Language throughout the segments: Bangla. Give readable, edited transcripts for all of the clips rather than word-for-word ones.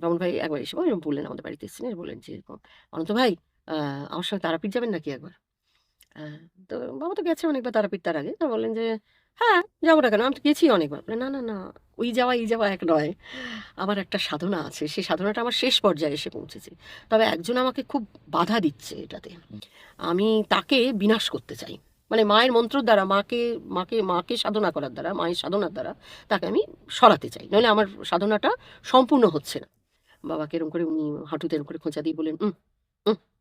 রমন ভাই একবার এসে এরকম বললেন, আমাদের বাড়িতে এসেছিলেন, বললেন যে এরকম, অনন্ত ভাই আমার সঙ্গে তারাপীঠ যাবেন নাকি একবার? হ্যাঁ, তো বাবা তো গেছে অনেকবার তারাপীঠ তার আগে। তো বললেন যে, "হ্যাঁ, যাবো না কেন? আমি তো গেছি অনেকবার।" বললেন, "না, না, না, ওই যাওয়া এই যাওয়া এক নয়। আমার একটা সাধনা আছে। সেই সাধনাটা আমার শেষ পর্যায়ে এসে পৌঁছেছে। তবে একজন আমাকে খুব বাধা দিচ্ছে এটাতে। আমি তাকে বিনাশ করতে চাই। মানে মায়ের মন্ত্রর দ্বারা মাকে মাকে মাকে সাধনা করার দ্বারা, মায়ের সাধনার দ্বারা তাকে আমি সরাতে চাই। নইলে আমার সাধনাটা সম্পূর্ণ হচ্ছে না।" বাবাকে এরকম করে উনি হাঁটুতে এরকম করে খোঁচা দিয়ে বললেন, উহ"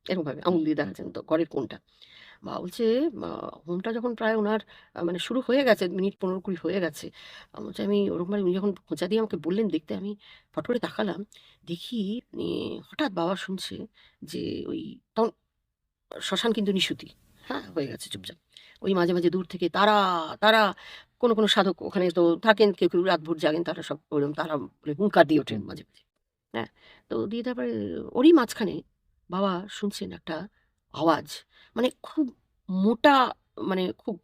এরকমভাবে আঙুল দিয়ে দেখাচ্ছেন তো ঘরের কোণটা। বাবা বলছে হোমটা যখন প্রায় ওনার মানে শুরু হয়ে গেছে, মিনিট ১৫-২০ হয়ে গেছে। বলছে আমি ওরকমভাবে উনি যখন খোঁচা দিয়ে আমাকে বললেন দেখতে, আমি ফট করে তাকালাম। দেখি উনি হঠাৎ বাবা শুনছে যে ওই তখন শ্মশান কিন্তু নিশুতি, হ্যাঁ? হয়ে গেছে চুপচাপ। ওই মাঝে, মাঝে দূর থেকে তারা, তারা কোনো সাধক ওখানে তো থাকেন, কেউ রাতভর জাগেন, তারা সব ওরকম তারা বলে হুঙ্কার দিয়ে ওঠেন মাঝে, মাঝে। হ্যাঁ? তো দিয়ে তারপরে ওরই মাঝখানে বাবা শুনছেন একটা আওয়াজ। মানে খুব মোটা, মানে খুব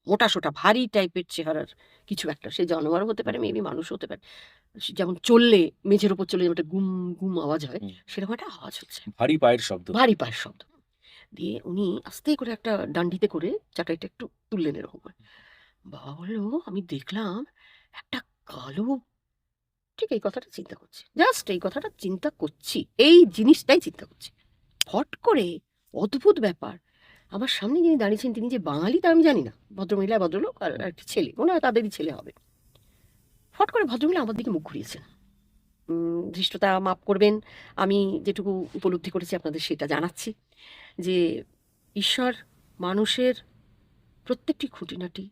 মোটা-সোটা ভারী টাইপের চেহারার কিছু একটা। সে জানোয়ারও হতে পারে, মেবি মানুষও হতে পারে। যেমন চললে মেঝের উপর চললে যেমন একটা গুম, গুম আওয়াজ হয়, সেরকম একটা আওয়াজ হচ্ছে। ভারী পায়ের শব্দ। ভারী পায়ের শব্দ। দিয়ে উনি আস্তে করে একটা ডান্ডিতে করে চাটাইটা একটু তুললেন এরকম করে। বাবা বলল, "আমি দেখলাম একটা কালো।" ঠিক এই কথাটা চিন্তা করছি। জাস্ট এই কথাটা চিন্তা করছি। এই জিনিসটাই চিন্তা করছি। ফট করে অদ্ভুত ব্যাপার। আমার সামনে যিনি দাঁড়িয়েছেন তিনি যে বাঙালি তা আমি জানি না। ভদ্রমহিলা, ভদ্রলোক আর একটা ছেলে। মনে হয় তাদেরই ছেলে হবে। ফট করে ভদ্রমহিলা আমার দিকে মুখ ঘুরিয়েছেন। ধৃষ্টতা মাপ করবেন। আমি যেটুকু উপলব্ধি করেছি আপনাদের সেটা জানাচ্ছি। যে ঈশ্বর মানুষের প্রত্যেকটি খুঁটিনাটি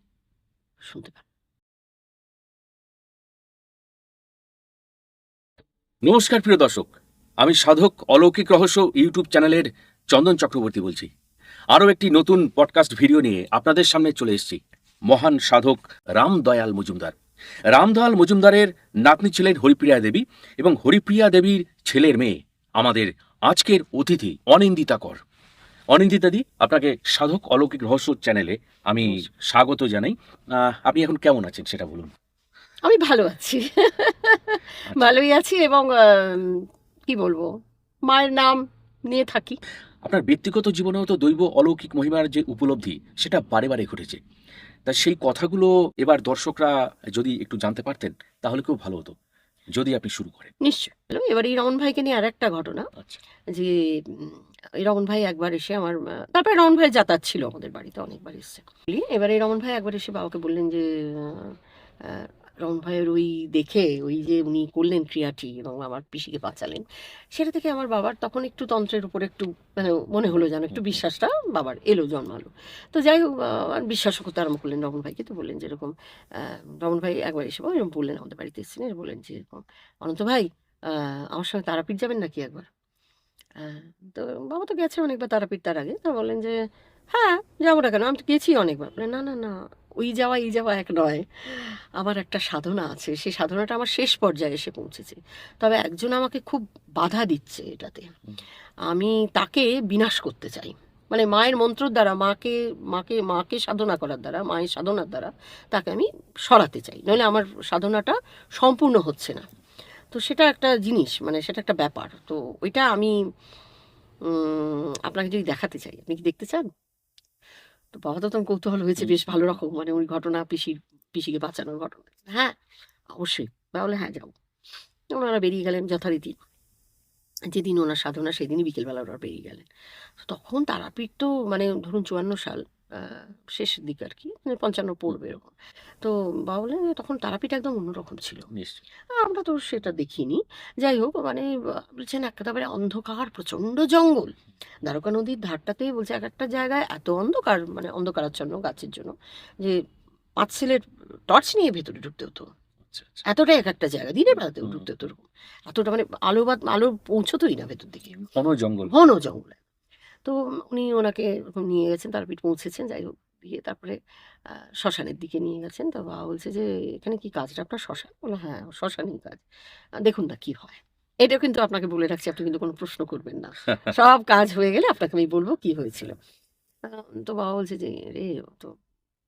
শুনতে পান। নমস্কার প্রিয় দর্শক, আমি সাধক অলৌকিক রহস্য ইউটিউব চ্যানেলের চন্দন চক্রবর্তী বলছি। আরও একটি নতুন পডকাস্ট ভিডিও নিয়ে আপনাদের সামনে চলে এসেছি। মহান সাধক রামদয়াল মজুমদার। রামদয়াল মজুমদারের নাতনি ছিলেন হরিপ্রিয়া দেবী, এবং হরিপ্রিয়া দেবীর ছেলের মেয়ে আমাদের আজকের অতিথি অনিন্দিতা কর। অনিন্দিতা দি, আপনাকে সাধক অলৌকিক রহস্য চ্যানেলে আমি স্বাগত জানাই। আপনি এখন কেমন আছেন সেটা বলুন। আমি ভালো আছি। আচ্ছা, ভালোই আছি এবং কি বলবো? মায়ের নাম নিয়ে থাকি। আপনার ব্যক্তিগত জীবনেও তো দৈব অলৌকিক মহিমার যে উপলব্ধি সেটা বারে বারে ঘটেছে। তা সেই কথাগুলো এবার দর্শকরা যদি একটু জানতে পারতেন তাহলে খুব ভালো হতো, যদি আপনি শুরু করেন। নিশ্চয়ই। এবার এই রমন ভাইকে নিয়ে আরেকটা ঘটনা। আচ্ছা। যে এই রমন ভাই একবার এসে আমার তারপরে রমন ভাইয়ের যাতায়াত ছিল আমাদের বাড়িতে, অনেকবার এসছে। এবার এই রমন ভাই একবার এসে বাবাকে বললেন যে আ রমন ভাইয়ের ওই দেখে ওই যে উনি করলেন ক্রিয়াটি এবং আমার পিসিকে বাঁচালেন, সেটা থেকে আমার বাবার তখন একটু তন্ত্রের উপরে একটু মানে মনে হলো যেন একটু বিশ্বাসটা বাবার জন্মালো। তো যাই হোক বিশ্বাসও করতে আরম্ভ করলেন রমন ভাইকে। তো বললেন যে এরকম আ রমন ভাই একবার এসে এরকম বললেন, আমাদের বাড়িতে এসেছিলেন, বললেন যে এরকম, "অনন্ত ভাই আ আমার সঙ্গে তারাপীঠ যাবেন নাকি একবার?" হ্যাঁ, তো বাবা তো গেছে অনেকবার তারাপীঠ তার আগে। তো বললেন যে, "হ্যাঁ, যাবো না কেন? আমি তো গেছি অনেকবার।" বললেন, "না, না, না, ওই যাওয়া এই যাওয়া এক নয়। আমার একটা সাধনা আছে। সেই সাধনাটা আমার শেষ পর্যায়ে এসে পৌঁছেছে। তবে একজন আমাকে খুব বাধা দিচ্ছে এটাতে। আমি তাকে বিনাশ করতে চাই। মানে মায়ের মন্ত্রর দ্বারা মাকে মাকে মাকে সাধনা করার দ্বারা, মায়ের সাধনার দ্বারা তাকে আমি সরাতে চাই। নইলে আমার সাধনাটা সম্পূর্ণ হচ্ছে না।" তো সেটা একটা জিনিস, মানে সেটা একটা ব্যাপার। তো ওইটা আমি আপনাকে যদি দেখাতে চাই, আপনি কি দেখতে চান? তো বাবা তো তখন কৌতূহল হয়েছে বেশ ভালো রকম। মানে ওই ঘটনা পিসিকে বাঁচানোর ঘটনা। হ্যাঁ, অবশ্যই। তাহলে হ্যাঁ, যাও। ওনারা বেরিয়ে গেলেন যথারীতি। যেদিন ওনার সাধনা সেদিনই বিকেলবেলা ওরা বেরিয়ে গেলেন। তো তখন তারাপীঠ তো মানে ধরুন ৫৪ সাল আ শেষের দিকে আরকি। মানে ৫৫ পড়বে এরকম। তো বাবা বললেন যে তখন তারাপীঠ একদম অন্যরকম ছিল। নিশ্চয়ই। আমরা তো সেটা দেখিনি। যাই হোক মানে বলছেন একেবারে অন্ধকার, প্রচণ্ড জঙ্গল। দ্বারকা নদীর ধারটাতেই বলছে একেকটা জায়গায় এত অন্ধকার, মানে অন্ধকারাচ্ছন্ন গাছের জন্য, যে ৫ সেলের টর্চ নিয়ে ভেতরে ঢুকতে হতো। আচ্ছা, আচ্ছা। এতটাই একেকটা জায়গা। দিনের বেলাতেও ঢুকতে হতো ওরকম। এতটা মানে আলো পৌঁছতই না ভেতর দিকে। ঘন জঙ্গল। ঘন জঙ্গলে। তো উনি ওনাকে ওরকম নিয়ে গেছেন, তারাপীঠ পৌঁছেছেন। যাই হোক, দিয়ে তারপরে আ শ্মশানের দিকে নিয়ে গেছেন। তো বাবা বলছে যে, "এখানে কি কাজটা আপনার শ্মশান?" বললাম, "হ্যাঁ, শ্মশানেই কাজ। দেখুন না কি হয়।" এটাও কিন্তু আপনাকে বলে রাখছি, আপনি কিন্তু কোনো প্রশ্ন করবেন না। সব কাজ হয়ে গেলে আপনাকে আমি বলব কি হয়েছিল। আ তো বাবা বলছে যে, "রে ও তো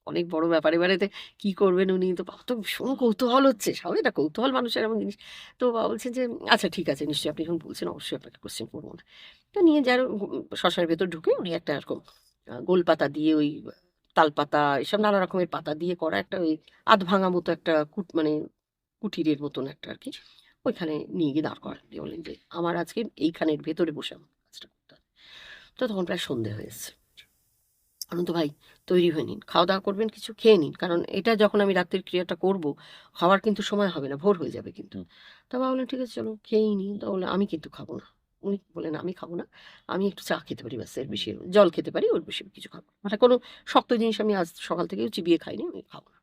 অনেক বড় ব্যাপার। এবারেতে কি করবেন উনি? তো বাবার তো ভীষণ কৌতূহল হচ্ছে। স্বাভাবিক না, কৌতূহল মানুষের এমন জিনিস। তো বাবা বলছেন যে, "আচ্ছা ঠিক আছে, নিশ্চয়ই আপনি যখন বলছেন অবশ্যই আপনাকে কোয়েশ্চেন করব না।" তো নিয়ে যার শ্মশানের ভেতর ঢুকে উনি একটা এরকম গোল পাতা দিয়ে ওই তালপাতা এসব নানা রকমের পাতা দিয়ে করা একটা ওই আধ-ভাঙা মতো একটা মানে কুটিরের মতন একটা আরকি। ওইখানে নিয়ে গিয়ে দাঁড় করালেন। দিয়ে বললেন যে, "আমার আজকে এইখানের ভেতরে বসে আমার কাজটা করতে হবে।" তো তখন প্রায় সন্ধে হয়ে এসছে। অনন্ত ভাই তৈরি হয়ে নিন, খাওয়া দাওয়া করবেন, কিছু খেয়ে নিন, কারণ এটা যখন আমি রাত্রের ক্রিয়াটা করব খাওয়ার কিন্তু সময় হবে না, ভোর হয়ে যাবে কিন্তু। হুম। তা বাবা বললেন ঠিক আছে চলো খেয়েই নিই। তা বললেন আমি কিন্তু খাবো না। উনি বললেন আমি খাবো না, আমি একটু চা খেতে পারি, ব্যাস এর বেশি জল খেতে পারি, ওর বেশি কিছু খাবো না। মানে কোনো শক্ত জিনিস আমি আজ সকাল থেকেও চিবিয়ে খাইনি, আমি খাবো না।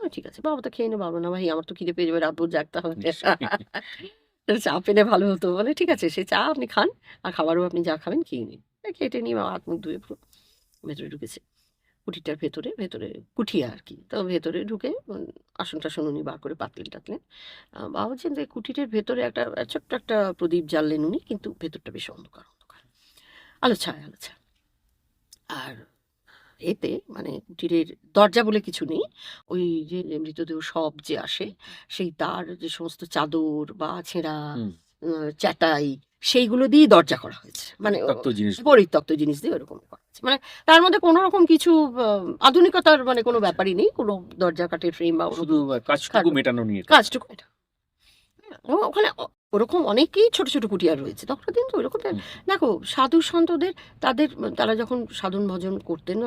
ঠিক আছে বাবা তো খেয়ে নে। বাবা না ভাই আমার তো খিদে পেয়ে যাবে, রাত ভোর জাগতে হবে। নিশ্চয়ই। তো চা পেলে ভালো হতো, বলে ঠিক আছে সে চা আপনি খান, আর খাবারও আপনি যা খাবেন খেয়ে নিন। খেটে নিয়ে বাবা হাত মুখ ধুয়ে পুরো ভেতরে ঢুকেছে। কুঠিরটার ভেতরে, ভেতরে কুঠিয়া আরকি। তো ভেতরে ঢুকে আসন-টাসন উনি বার করে পাতলেন-টাতলেন। বাবা বলছেন যে কুঠিরের ভেতরে একটা ছোট্ট একটা প্রদীপ জ্বাললেন উনি, কিন্তু ভেতরটা বেশ অন্ধকার। আলো ছায়া, আলো ছায়া। আর এতে মানে কুটিরের দরজা বলে কিছু নেই। ওই যে মৃতদেহ শব যে আসে, সেই তার যে সমস্ত চাদর বা ছেঁড়া হুম। চাটাই সেইগুলো দিয়েই দরজা করা হয়েছে। মানে পরিত্যক্ত জিনিসগুলো। পরিত্যক্ত জিনিস দিয়ে ওরকম করা হয়েছে। মানে তার মধ্যে কোনো রকম কিছু আ আধুনিকতার মানে কোনো আচ্ছা। ব্যাপারই নেই। কোনো দরজা কাঠের ফ্রেম বা অন্য শুধু কিছু কাজটুকু খাটে মেটানো নিয়ে কাজ। কাজটুকু এটা। ওখানে ওরকম অনেকেই ছোট, ছোট কুটিয়া রয়েছে। তখনকার দিন তো ওইরকম হুম, দেখো সাধু সন্তদের তাদের তারা যখন সাধন ভজন করতেন,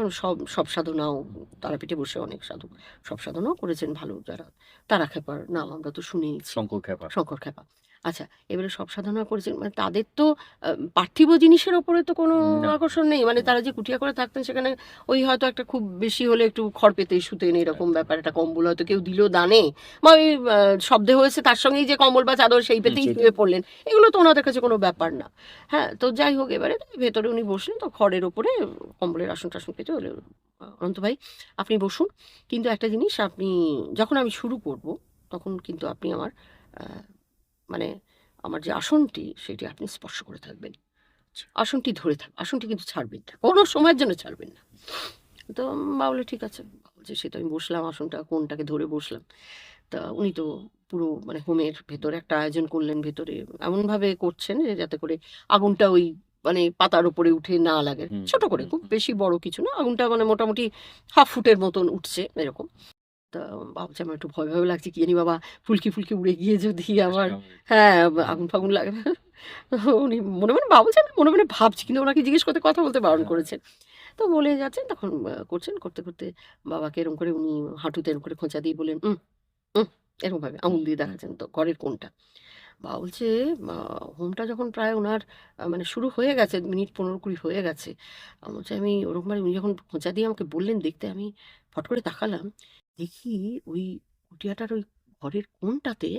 সব সাধনাও তারাপীঠে বসে অনেক সাধু সব সাধনাও করেছেন ভালো যারা। তারা খেপার নাম আমরা তো শুনেইছি। শঙ্কর খ্যাপা। শঙ্কর খ্যাপা। আচ্ছা, এবারে সব সাধনা করেছেন মানে তাদের তো পার্থিব জিনিসের ওপরে তো কোনো না, আকর্ষণ নেই। মানে না। তারা যে কুটিয়া করে থাকতেন সেখানে ওই হয়তো একটা খুব বেশি হলে একটু খড় পেতেই শুতেন এরকম একদম। ব্যাপার। একটা কম্বল হয়তো কেউ দিল দানে বা ওই শব্দে হয়েছে তার সঙ্গেই যে কম্বল বা চাদর সেই হুম, পেতেই সেটাই। শুয়ে পড়লেন। এগুলো তো ওনাদের কাছে কোনো ব্যাপার না। হ্যাঁ, তো যাই হোক এবারে ভেতরে উনি বসলেন তো খড়ের ওপরে কম্বলের আসন-টাসন পেতে বললেন, "অনন্ত ভাই আপনি বসুন। কিন্তু একটা জিনিস আপনি যখন আমি শুরু করব তখন কিন্তু আপনি আমার আ মানে আমার যে আসনটি সেটি আপনি স্পর্শ করে থাকবেন। আচ্ছা। আসনটি ধরে আসনটি কিন্তু ছাড়বেন না। কোনো সময়ের জন্য ছাড়বেন না।" তো মা বলল, "ঠিক আছে।" বাবা বলছে, "সে তো আমি বসলাম আসনটা কোনটাকে ধরে বসলাম।" তা উনি তো পুরো মানে হোমের ভেতরে একটা আয়োজন করলেন ভেতরে। এমনভাবে করছেন যে যাতে করে আগুনটা ওই মানে পাতার উপরে উঠে না লাগে। হুম, ছোট করে, হুম, খুব হুম। বেশি বড় কিছু না। আগুনটা মানে মোটামুটি হাফ ফুটের মতন উঠছে এরকম। তা বাবা বলছে, "আমার একটু ভয় লাগছে। কি জানি বাবা ফুলকি উড়ে গিয়ে যদি আবার স্বাভাবিক। হ্যাঁ, হুম, আগুন-ফাগুন লাগে।" উনি মনে বাবা বলছেন আমি মনে ভাবছি কিন্তু ওনাকে জিজ্ঞেস করতে কথা বলতে বারণ হ্যাঁ, করেছেন। তো বলে যাচ্ছেন তখন করতে বাবাকে এরকম করে উনি হাঁটুতে এরকম করে খোঁচা দিয়ে বললেন, উহ" এরকমভাবে হুম, আঙুল দিয়ে হুম। দেখাচ্ছেন তো ঘরের কোণটা। বাবা বলছে আ হোমটা যখন প্রায় উনার মানে শুরু হয়ে গেছে, মিনিট ১৫-২০ হয়ে গেছে। বলছে আমি ওরকমভাবে উনি যখন খোঁচা দিয়ে আমাকে বললেন দেখতে, আমি ফট করে তাকালাম। দেখি ওই কুটিয়াটার ওই ঘরের কোণটাতে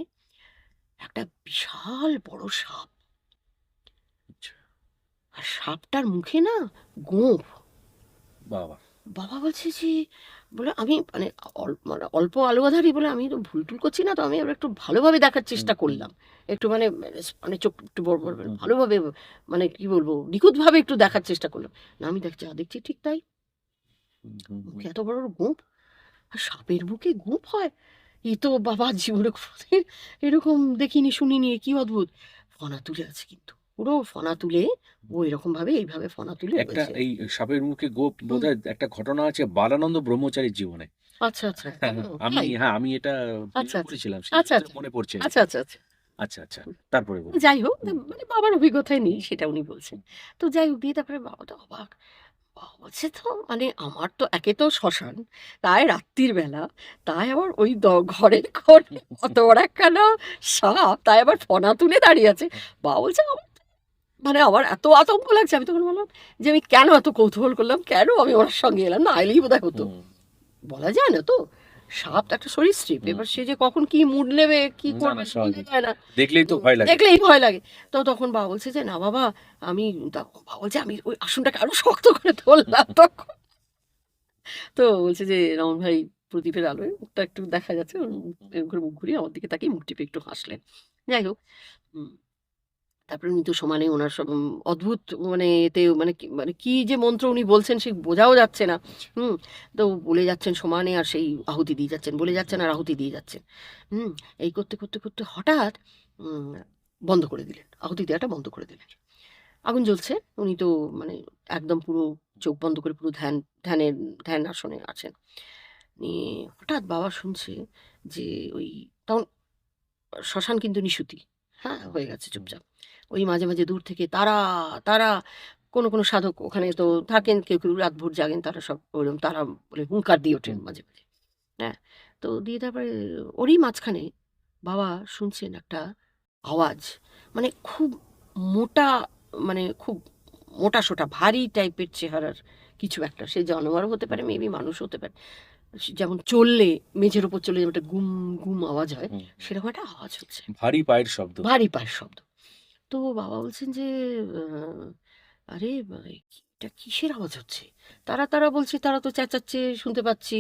একটা বিশাল বড় সাপ। আচ্ছা। আর সাপটার মুখে না গোঁফ। বাবা! বাবা বলছে যে বলে আমি মানে মানে অল্প আলো আঁধারি বলে আমি তো ভুল-টুল করছি না তো আমি আবার একটু ভালোভাবে দেখার হুম, চেষ্টা হুম, করলাম। একটু মানে মানে চোখ একটু বড় হুম, হুম, হুম, ভালোভাবে মানে কি বলবো নিখুঁতভাবে একটু দেখার চেষ্টা করলাম। না আমি যা দেখছি ঠিক তাই। হুম, হুম, হুম। মুখে এত বড় গোঁফ আর সাপের মুখে গোঁফ হয়? এ তো বাবা জীবনে কোনোদিন এরকম দেখিনি শুনিনি কি অদ্ভুত! ফনা তুলে আছে কিন্তু। পুরো ফনা তুলে ও এরকমভাবে এইভাবে ফনা তুলে একটা রয়েছে। এই সাপের মুখে গোঁফ হুম, বোধহয় একটা ঘটনা আছে বালানন্দ ব্রহ্মচারীর জীবনে। আচ্ছা। হ্যাঁ, ও আমি তাই? হ্যাঁ, আমি এটা আচ্ছা, বইও আচ্ছা। পড়েছিলাম। সেই আচ্ছা, সূত্রে আচ্ছা। মনে পড়ছে আচ্ছা, আরকি। আচ্ছা, আচ্ছা। আচ্ছা, আচ্ছা। তারপরে বলুন। যাই হোক হুম, মানে বাবার অভিজ্ঞতায় নেই সেটা উনি বলছেন। হুম, তো যাই হোক দিয়ে তারপরে বাবা তো অবাক। বাবা বলছে তো মানে আমার তো একে তো শ্মশান, তাই রাত্রির বেলা, তাই আবার ওই ঘরের কোণে অত বড় একখানা সাপ, তাই আবার ফনা তুলে দাঁড়িয়ে আছে। হুম, বাবা বলছে মানে আমার এত আতঙ্ক লাগছে আমি তখন বললাম যে, "আমি কেন এত কৌতূহল করলাম? কেন আমি ওনার সঙ্গে এলাম? না এলেই বোধহয় হতো।" হুম, বলা যায় না তো। সাপ তো একটা সরীসৃপ। হুম, এবার সে হুম। যে কখন কি মুড নেবে, কি না, না করবে বোঝা স্বাভাবিক। যায় না। দেখলেই তো ভয় লাগে। দেখলেই ভয় লাগে। তো তখন বাবা বলছে যে, "না বাবা আমি" বাবা বলছে আমি ওই আসনটাকে আরো শক্ত করে ধরলাম তখন। তো বলছে যে, "রমন ভাই প্রদীপের আলোয় মুখটা একটু দেখা যাচ্ছে।" হুম, হুম, এরকম করে মুখ ঘুরিয়ে আমার দিকে তাকিয়ে মুখ টিপে একটু হাসলেন। যাই হোক, হুম। তারপরে উনি তো সমানে ওনার সব অদ্ভুত মানে এতে মানে কি যে মন্ত্র উনি বলছেন সে বোঝাও যাচ্ছে না। আচ্ছা। হুম তো বলে যাচ্ছেন সমানে আর সেই আহুতি দিয়ে যাচ্ছেন, বলে যাচ্ছেন আর আহুতি দিয়ে যাচ্ছেন। হুম এই করতে করতে করতে হঠাৎ উম, বন্ধ করে দিলেন, আহুতি দেওয়াটা বন্ধ করে দিলেন। আগুন জ্বলছে, উনি তো মানে একদম পুরো চোখ বন্ধ করে পুরো ধ্যান আসনে আছেন। নিয়ে হঠাৎ বাবা শুনছে যে ওই তখন শ্মশান কিন্তু নিশুতি, হ্যাঁ হয়ে গেছে চুপচাপ। ওই মাঝে মাঝে দূর থেকে তারা তারা কোনো কোনো সাধক ওখানে তো থাকেন, কেউ কেউ রাত ভোর জাগেন, তারা সব ওরকম তারা বলে হুঙ্কার দিয়ে ওঠেন মাঝে মাঝে। হ্যাঁ তো দিয়ে তারপরে ওরই মাঝখানে বাবা শুনছেন একটা আওয়াজ, মানে খুব মোটা, মানে খুব মোটা সোটা ভারী টাইপের চেহারার কিছু একটা, সে জানোয়ারও হতে পারে, মেবি মানুষ হতে পারে। যেমন চললে মেঝের উপর চলে যেমন একটা গুম গুম আওয়াজ হয়, সেরকম একটা আওয়াজ হচ্ছে, ভারী পায়ের শব্দ। ভারী পায়ের শব্দ। তো বাবা বলছেন যে আহ, আরে এটা কিসের আওয়াজ হচ্ছে? তারা তারা বলছে তারা তো চেঁচাচ্ছে শুনতে পাচ্ছি,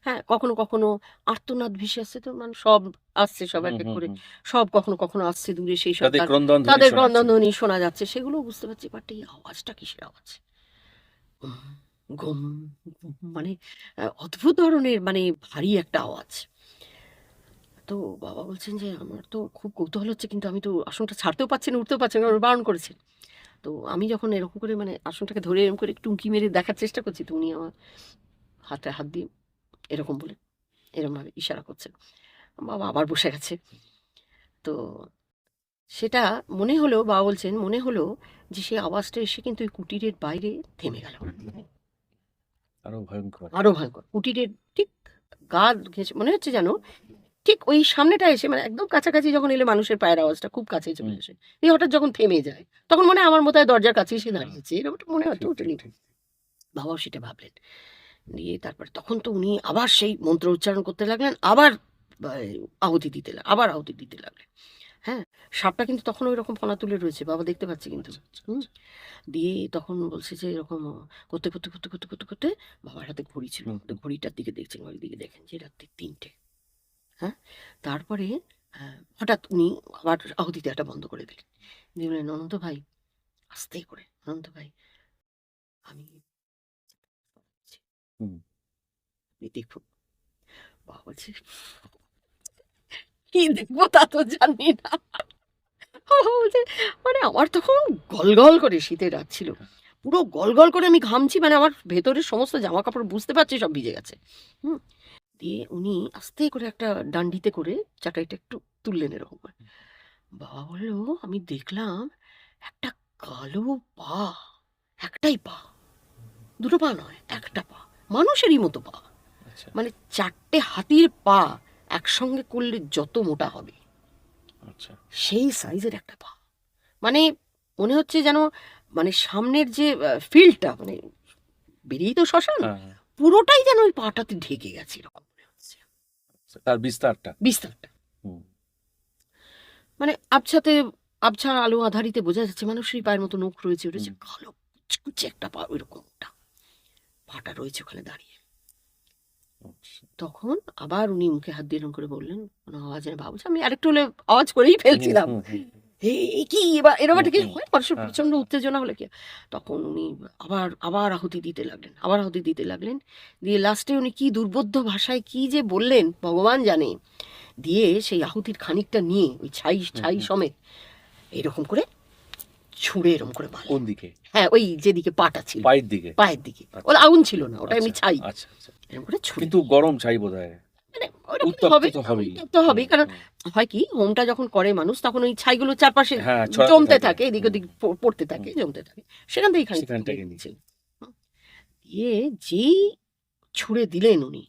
হ্যাঁ কখনো কখনো আর্তনাদ ভেসে আসছে, তো মানে সব আসছে, সব এক এক করে সব কখনো কখনো আসছে দূরে, সেই সব তাদের ক্রন্দন ধ্বনি তাদের শোনা যাচ্ছে। ক্রন্দনধ্বনি শোনা যাচ্ছে, সেগুলো বুঝতে পারছি, বাট এই আওয়াজটা কিসের আওয়াজ? উম, ঘুম ঘুম, মানে অদ্ভুত ধরনের, মানে ভারী একটা আওয়াজ। তো বাবা বলছেন যে আমার তো খুব কৌতূহল হচ্ছে, কিন্তু আমি তো আসনটা ছাড়তেও পারছি না, উঠতেও পারছি না, কারণ বারণ করেছেন। তো আমি যখন এরকম করে মানে আসনটাকে ধরে এরকম করে একটু উঁকি মেরে দেখার চেষ্টা করছি, তো উনি আমার হাতে হাত দিয়ে এরকম বলে এরকম ভাবে ইশারা করছেন। বাবা আবার বসে গেছে। তো সেটা মনে হলো, বাবা বলছেন মনে হলো যে সেই আওয়াজটা এসে কিন্তু ওই কুটিরের বাইরে থেমে গেল। আরো ভয়ঙ্কর। আরো ভয়ঙ্কর, কুটিরের ঠিক গা ঘেঁষে মনে হচ্ছে যেন ঠিক ওই সামনেটা এসে, মানে একদম কাছাকাছি যখন এলে মানুষের পায়ের আওয়াজটা খুব কাছে চলে আসে, এই হঠাৎ যখন থেমে যায় তখন মনে হয় আমার মতো হয় দরজার কাছে এসে দাঁড়িয়েছে, এরকম একটা মনে হয় ঠিক, ঠিক, টোটালি। ঠিক। বাবাও সেটা ভাবলেন। দিয়ে তারপরে তখন তো উনি আবার সেই মন্ত্র উচ্চারণ করতে লাগলেন, আবার আবার আহুতি দিতে লাগলেন। হ্যাঁ সাপটা কিন্তু তখন ওই রকম ফনা তুলে রয়েছে, বাবা দেখতে পাচ্ছে কিন্তু। আচ্ছা, আচ্ছা, হুম আচ্ছা। দিয়ে তখন বলছে যে এরকম করতে করতে করতে করতে করতে করতে বাবার হাতে ঘড়ি ছিল, হুম, তো ঘড়িটার দিকে দেখছেন, ঘড়ির দিকে দেখেন যে রাত্রি 3টে। হ্যাঁ তারপরে হঠাৎ উনি আবার আহুতি দেওয়াটা বন্ধ করে দিলেন, দিয়ে বললেন অনন্ত ভাই, আস্তে করে, অনন্ত ভাই আমি হুম। আপনি দেখুন। বাবা বলছে কি দেখবো তা তো জানি না। বাবা বলছে মানে আমার তখন গলগল করে, শীতের রাত ছিল, পুরো গলগল করে আমি ঘামছি, মানে আমার ভেতরের সমস্ত জামা কাপড় বুঝতে পারছি সব ভিজে গেছে। হুম দিয়ে উনি আস্তে করে একটা ডান্ডিতে করে চাটাইটা একটু তুললেন এরকম করে। বাবা বললো আমি দেখলাম একটা কালো পা, একটাই পা, দুটো পা নয়, একটা পা, মানুষেরই মতো পা, আচ্ছা, মানে 4টে হাতির পা একসঙ্গে করলে যত মোটা হবে আচ্ছা। সেই সাইজের একটা পা। মানে মনে হচ্ছে যেন, মানে সামনের যে ফিল্ডটা, মানে বেরিয়েই তো শ্মশান, হ্যাঁ, হ্যাঁ। পুরোটাই যেন ওই পাটাতে ঢেকে গেছে এরকম মনে হচ্ছে আচ্ছা, তার বিস্তারটা। বিস্তারটা। হুম। মানে আবছা আলো আধারিতে বোঝা যাচ্ছে মানুষেরই পায়ের মতো নখ রয়েছে, রয়েছে কালো কুচকুচে একটা পা, ওইরকম ওটা পাটা রয়েছে ওখানে দাঁড়িয়ে। আচ্ছা। তখন আবার উনি মুখে হাত দিয়ে এরকম করে বললেন, কোনো আওয়াজ নেই। ভাবছি আমি আরেকটু হলে আওয়াজ করেই ফেলছিলাম, হুম, হুম, এই কি এবার এরকম একটা কি হুম। হয় মানুষের হ্যাঁ, প্রচন্ড উত্তেজনা হলে কি। তখন উনি আবার আবার আহুতি দিতে লাগলেন, আবার আহুতি দিতে লাগলেন। দিয়ে লাস্টে উনি কি দুর্বোধ্য ভাষায় কি যে বললেন ভগবান জানে। দিয়ে সেই আহুতির খানিকটা নিয়ে ওই ছাই ছাই সমেত এরকম করে ছুঁড়ে এরকম করে কোন মারলেন। দিকে? হ্যাঁ ওই যেদিকে পাটা ছিল, পায়ের দিকে? পায়ের দিকে। আচ্ছা, ওটা আগুন ছিল না, ওটা এমনি আচ্ছা, ছাই, আচ্ছা, আচ্ছা। এরকম করে ছুঁড়ে। কিন্তু গরম ছাই বোধহয়। মানে ওরকমই উত্তপ্ত হবে, তো হবেই। উত্তপ্ত হবেই, কারণ হয় কি হোমটা যখন করে মানুষ তখন ওই ছাইগুলো চারপাশে হ্যাঁ, ছড়াতে জমতে থাকে। থাকে, এদিক ওদিক পড়তে থাকে, জমতে থাকে, সেখান থেকে খানিকটা সেখান তুলে থেকে নিয়ে। নিচ্ছিল। দিয়ে যেই ছুঁড়ে দিলেন উনি,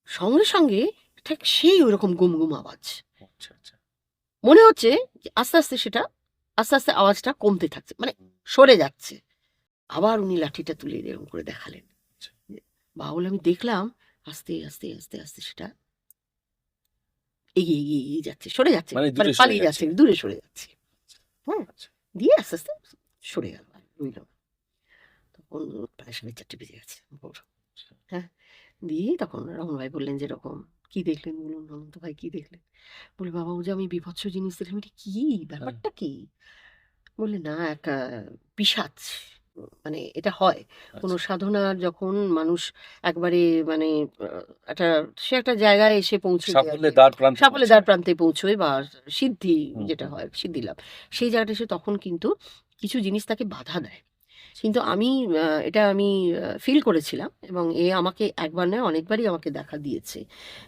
সঙ্গে সঙ্গে ঠিক সেই ওরকম গুম গুম আওয়াজ। আচ্ছা, আচ্ছা। মনে হচ্ছে যে আস্তে আস্তে সেটা, আস্তে আস্তে আওয়াজটা কমতে থাকছে, মানে সরে যাচ্ছে। আবার উনি লাঠিটা তুলে এরকম করে দেখালেন। আচ্ছা। বাউল আমি দেখলাম আস্তে আস্তে আস্তে আস্তে সেটা এগিয়ে এগিয়ে এগিয়ে যাচ্ছে, সরে যাচ্ছে, মানে মানে দূরে সরে পালিয়ে যাচ্ছে। যাচ্ছে, দূরে সরে যাচ্ছে। হ্যাঁ আচ্ছা, দিয়ে আস্তে আস্তে সরে গেল, আর রইল না। তখন প্রায় 4:30 বেজে গেছে ভোর। আচ্ছা। হ্যাঁ দিয়ে তখন রমন ভাই বললেন যে এরকম কি দেখলেন বলুন, অনন্ত ভাই কি দেখলেন? বলে বাবা ও যে আমি বিভৎস জিনিস দেখলাম, এটা কি, ব্যাপারটা কি? বললে না এক পিশাচ, মানে এটা হয় কোনো আচ্ছা। সাধনার যখন মানুষ একবারে মানে একটা সে একটা জায়গায় এসে পৌঁছবে আর সাফল্যের কি, দ্বার প্রান্তে সাফল্যের দ্বার পৌঁছায়। প্রান্তে পৌঁছয় বা সিদ্ধি হুম, যেটা হুম, হয় সিদ্ধি লাভ, সেই জায়গাটা এসে তখন কিন্তু কিছু জিনিস তাকে বাধা দেয়। কিন্তু আমি এটা আমি ফিল করেছিলাম এবং এ আমাকে একবার নয় অনেকবারই আমাকে দেখা দিয়েছে।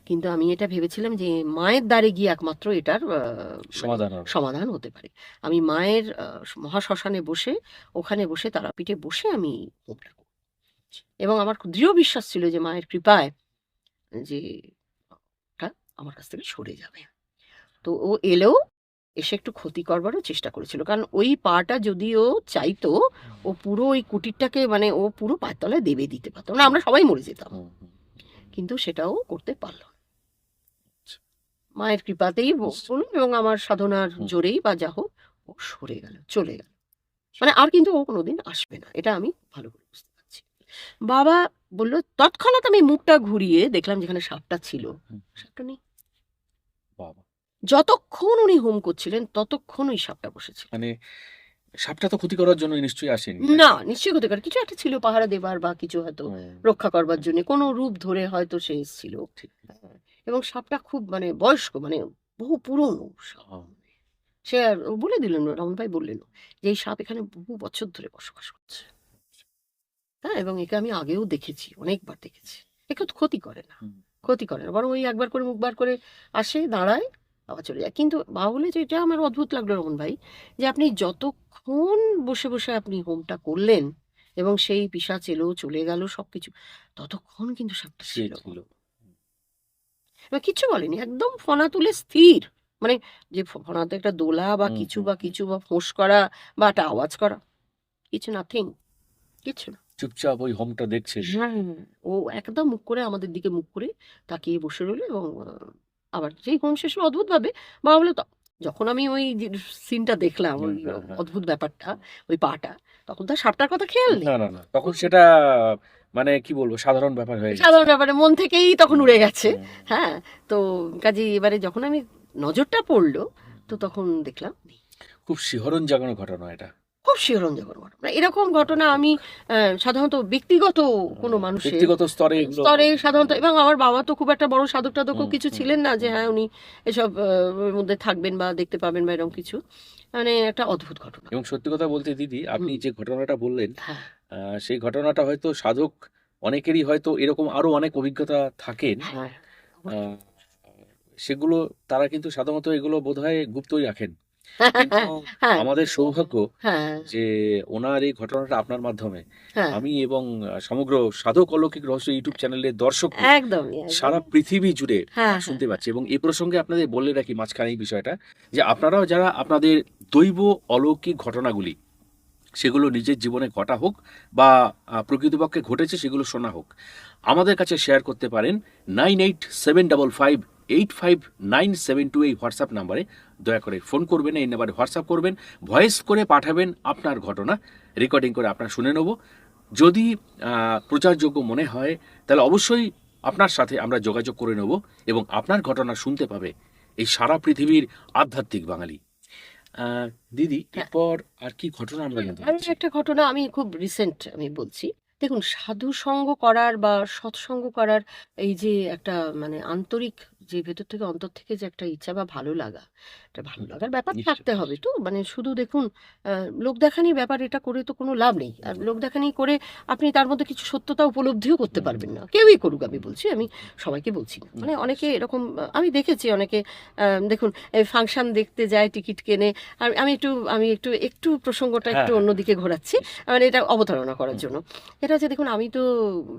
কিন্তু আমি এটা ভেবেছিলাম যে মায়ের দ্বারে গিয়ে একমাত্র এটার মানে সমাধান হবে। সমাধান হতে পারে। আমি মায়ের মহাশ্মশানে বসে, ওখানে বসে তারাপীঠে বসে আমি হোমটা করব। এবং আমার খুব দৃঢ় বিশ্বাস ছিল যে মায়ের কৃপায় যে ওটা আমার কাছ থেকে সরে যাবে। তো ও এলেও এসে একটু ক্ষতি করবারও চেষ্টা করেছিল। কারণ ওই পাটা যদি ও চাইতো, ও পুরো ওই কুটিরটাকে মানে ও পুরো পায়ের তলায় দেবে দিতে পারত। না আমরা সবাই মরে যেতাম। হুম, হুম, কিন্তু সেটাও করতে পারল না। আচ্ছা, মায়ের কৃপাতেই বুঝতে বলুন এবং আমার সাধনার হুম, জোরেই বা যা হোক ও সরে গেল, চলে গেল। মানে আর কিন্তু ও কোনোদিন আসবে না। এটা আমি ভালো করে বুঝতে পারছি। বাবা বলল, তৎক্ষণাৎ আমি মুখটা ঘুরিয়ে দেখলাম যেখানে সাপটা ছিল, হুম, সাপটা নেই। বাবা! যতক্ষণ উনি হোম করছিলেন ততক্ষণ ওই সাপটা বসেছিল। মানে সাপটা তো ক্ষতি করার জন্য নিশ্চয়ই আসেনি, না, নাকি? নিশ্চয়ই হতে পারে। কিছু একটা ছিল পাহারা দেবার বা কিছু হয়তো হুম, রক্ষা করবার হুম, জন্যে কোনো রূপ ধরে হয়তো সে এসেছিল। ঠিক। হ্যাঁ, এবং সাপটা খুব মানে বয়স্ক, মানে বহু পুরনো সাপ। হুম, সে আর ও বলে দিলেন, রমন ভাই বললেন যে, "এই সাপ এখানে বহু বছর ধরে বসবাস করছে।" হ্যাঁ? এবং একে আমি আগেও দেখেছি, অনেকবার দেখেছি। এ কিন্তু ক্ষতি করে না, হুম, ক্ষতি করে না। বরং ওই একবার করে মুখ বার করে আসে, দাঁড়ায়, আবার চলে যায়। কিন্তু বাবা বলে যে, "এটা আমার অদ্ভুত লাগলো রমন ভাই, যে আপনি যতক্ষণ বসে, বসে আপনি হোমটা করলেন এবং সেই পিশাচ এলো, চলে গেল সবকিছু, ততক্ষণ কিন্তু সাপটা সে ছিল গো।" ছিল। এবার কিচ্ছু বলেনি। একদম ফনা তুলে স্থির। মানে যে ফনাতে একটা দোলা বা হুম, কিছু হুম, বা হুম। কিছু বা ফোঁস করা বা একটা আওয়াজ করা, কিছু নাথিং, কিচ্ছু না। চুপচাপ ওই হোমটা দেখছে। হ্যাঁ, ও একদম মুখ করে আমাদের দিকে মুখ করে তাকিয়ে বসে রইল এবং আবার যেই হোম শেষ হলো অদ্ভুতভাবে বাবা বলল, যখন আমি ওই যে সিনটা দেখলাম, হুম, ওই হ্যাঁ, হ্যাঁ। অদ্ভুত ব্যাপারটা, ওই পাটা, তখন তো আর সাপটার কথা খেয়াল নেই। না, না, না। তখন হুম, সেটা মানে কি বলবো সাধারণ ব্যাপার হয়ে গেছে। সাধারণ ব্যাপারে মন থেকেই তখন হুম, উড়ে গেছে। হুম, হ্যাঁ? তো কাজেই এবারে যখন আমি নজরটা পড়ল, তো হুম। তখন দেখলাম নেই। খুব শিহরণ জাগানো ঘটনা এটা। খুব শিহরণজনক ঘটনা। মানে এরকম ঘটনা মারাত্মক। আমি সাধারণত ব্যক্তিগত কোনো হুম, মানুষের ব্যক্তিগত স্তরে এগুলো স্তরে সাধারণত, হুম, এবং আমার বাবা তো খুব একটা বড় সাধক-টাধকও হুম, কিছু হুম, ছিলেন না যে হুম, হ্যাঁ, উনি এসব এর মধ্যে থাকবেন বা দেখতে পাবেন বা এরকম কিছু। মানে একটা অদ্ভুত ঘটনা। এবং সত্যি কথা বলতে দিদি আপনি হুম, যে ঘটনাটা বললেন, হ্যাঁ, আ সেই ঘটনাটা হয়তো সাধক অনেকেরই হয়তো এরকম আরো অনেক অভিজ্ঞতা থাকেন। হ্যাঁ, আ অবশ্যই। সেগুলো তারা কিন্তু সাধারণত এগুলো বোধহয় গুপ্তই রাখেন। কিন্তু হ্যাঁ, আমাদের সৌভাগ্য হ্যাঁ, যে ওনার এই ঘটনাটা আপনার মাধ্যমে হ্যাঁ, আমি এবং সমগ্র সাধক অলৌকিক রহস্য ইউটিউব চ্যানেলের দর্শকরা একদমই, সারা একদমই। পৃথিবী জুড়ে হ্যাঁ, হ্যাঁ, শুনতে পাচ্ছি এবং এই প্রসঙ্গে আপনাদের বলে রাখি মাঝখানে এই বিষয়টা যে আপনারাও যারা আপনাদের দৈব অলৌকিক ঘটনাগুলি সেগুলো নিজের জীবনে ঘটা হোক বা প্রকৃতপক্ষে ঘটেছে সেগুলো শোনা হোক আমাদের কাছে শেয়ার করতে পারেন 9875585972 এই হোয়াটসঅ্যাপ নাম্বারে দয়া করে ফোন করবেন এই নাম্বারে হোয়াটসঅ্যাপ করবেন ভয়েস করে পাঠাবেন আপনার ঘটনা রেকর্ডিং করে আপনার শুনে নেব যদি প্রচারযোগ্য মনে হয় তাহলে অবশ্যই আপনার সাথে আমরা যোগাযোগ করে নেব এবং আপনার ঘটনা শুনতে পাবে এই সারা পৃথিবীর আধ্যাত্মিক বাঙালি আহ, দিদি হ্যাঁ। এরপর আর কি ঘটনা আমরা জানতে আরো পারছি একটা ঘটনা আমি খুব রিসেন্ট আমি বলছি। দেখুন, সাধু সঙ্গ করার বা সৎসঙ্গ করার এই যে একটা মানে আন্তরিক, যে ভেতর থেকে অন্তর থেকে যে একটা ইচ্ছা বা ভালো লাগা, একটা ভালো হুম, লাগার ব্যাপার নিশ্চয় থাকতে হবে তো। মানে শুধু দেখুন লোক দেখানি ব্যাপার, এটা করে তো কোনো লাভ নেই। আর হুম, লোক দেখানি করে আপনি তার মধ্যে কিছু সত্যতা উপলব্ধিও করতে হুম, পারবেন না। কেউই করুক আমি হুম, বলছি, আমি সবাইকে বলছি না। হুম, মানে অনেকে এরকম আমি দেখেছি অনেকে দেখুন এই ফাংশন দেখতে যায়, টিকিট কেনে। আমি একটু প্রসঙ্গটা হ্যাঁ একটু হ্যাঁ হ্যাঁ অন্যদিকে ঘোরাচ্ছি। নিশ্চয় মানে এটা অবতারণা করার হুম, জন্য। এটা হচ্ছে, দেখুন আমি তো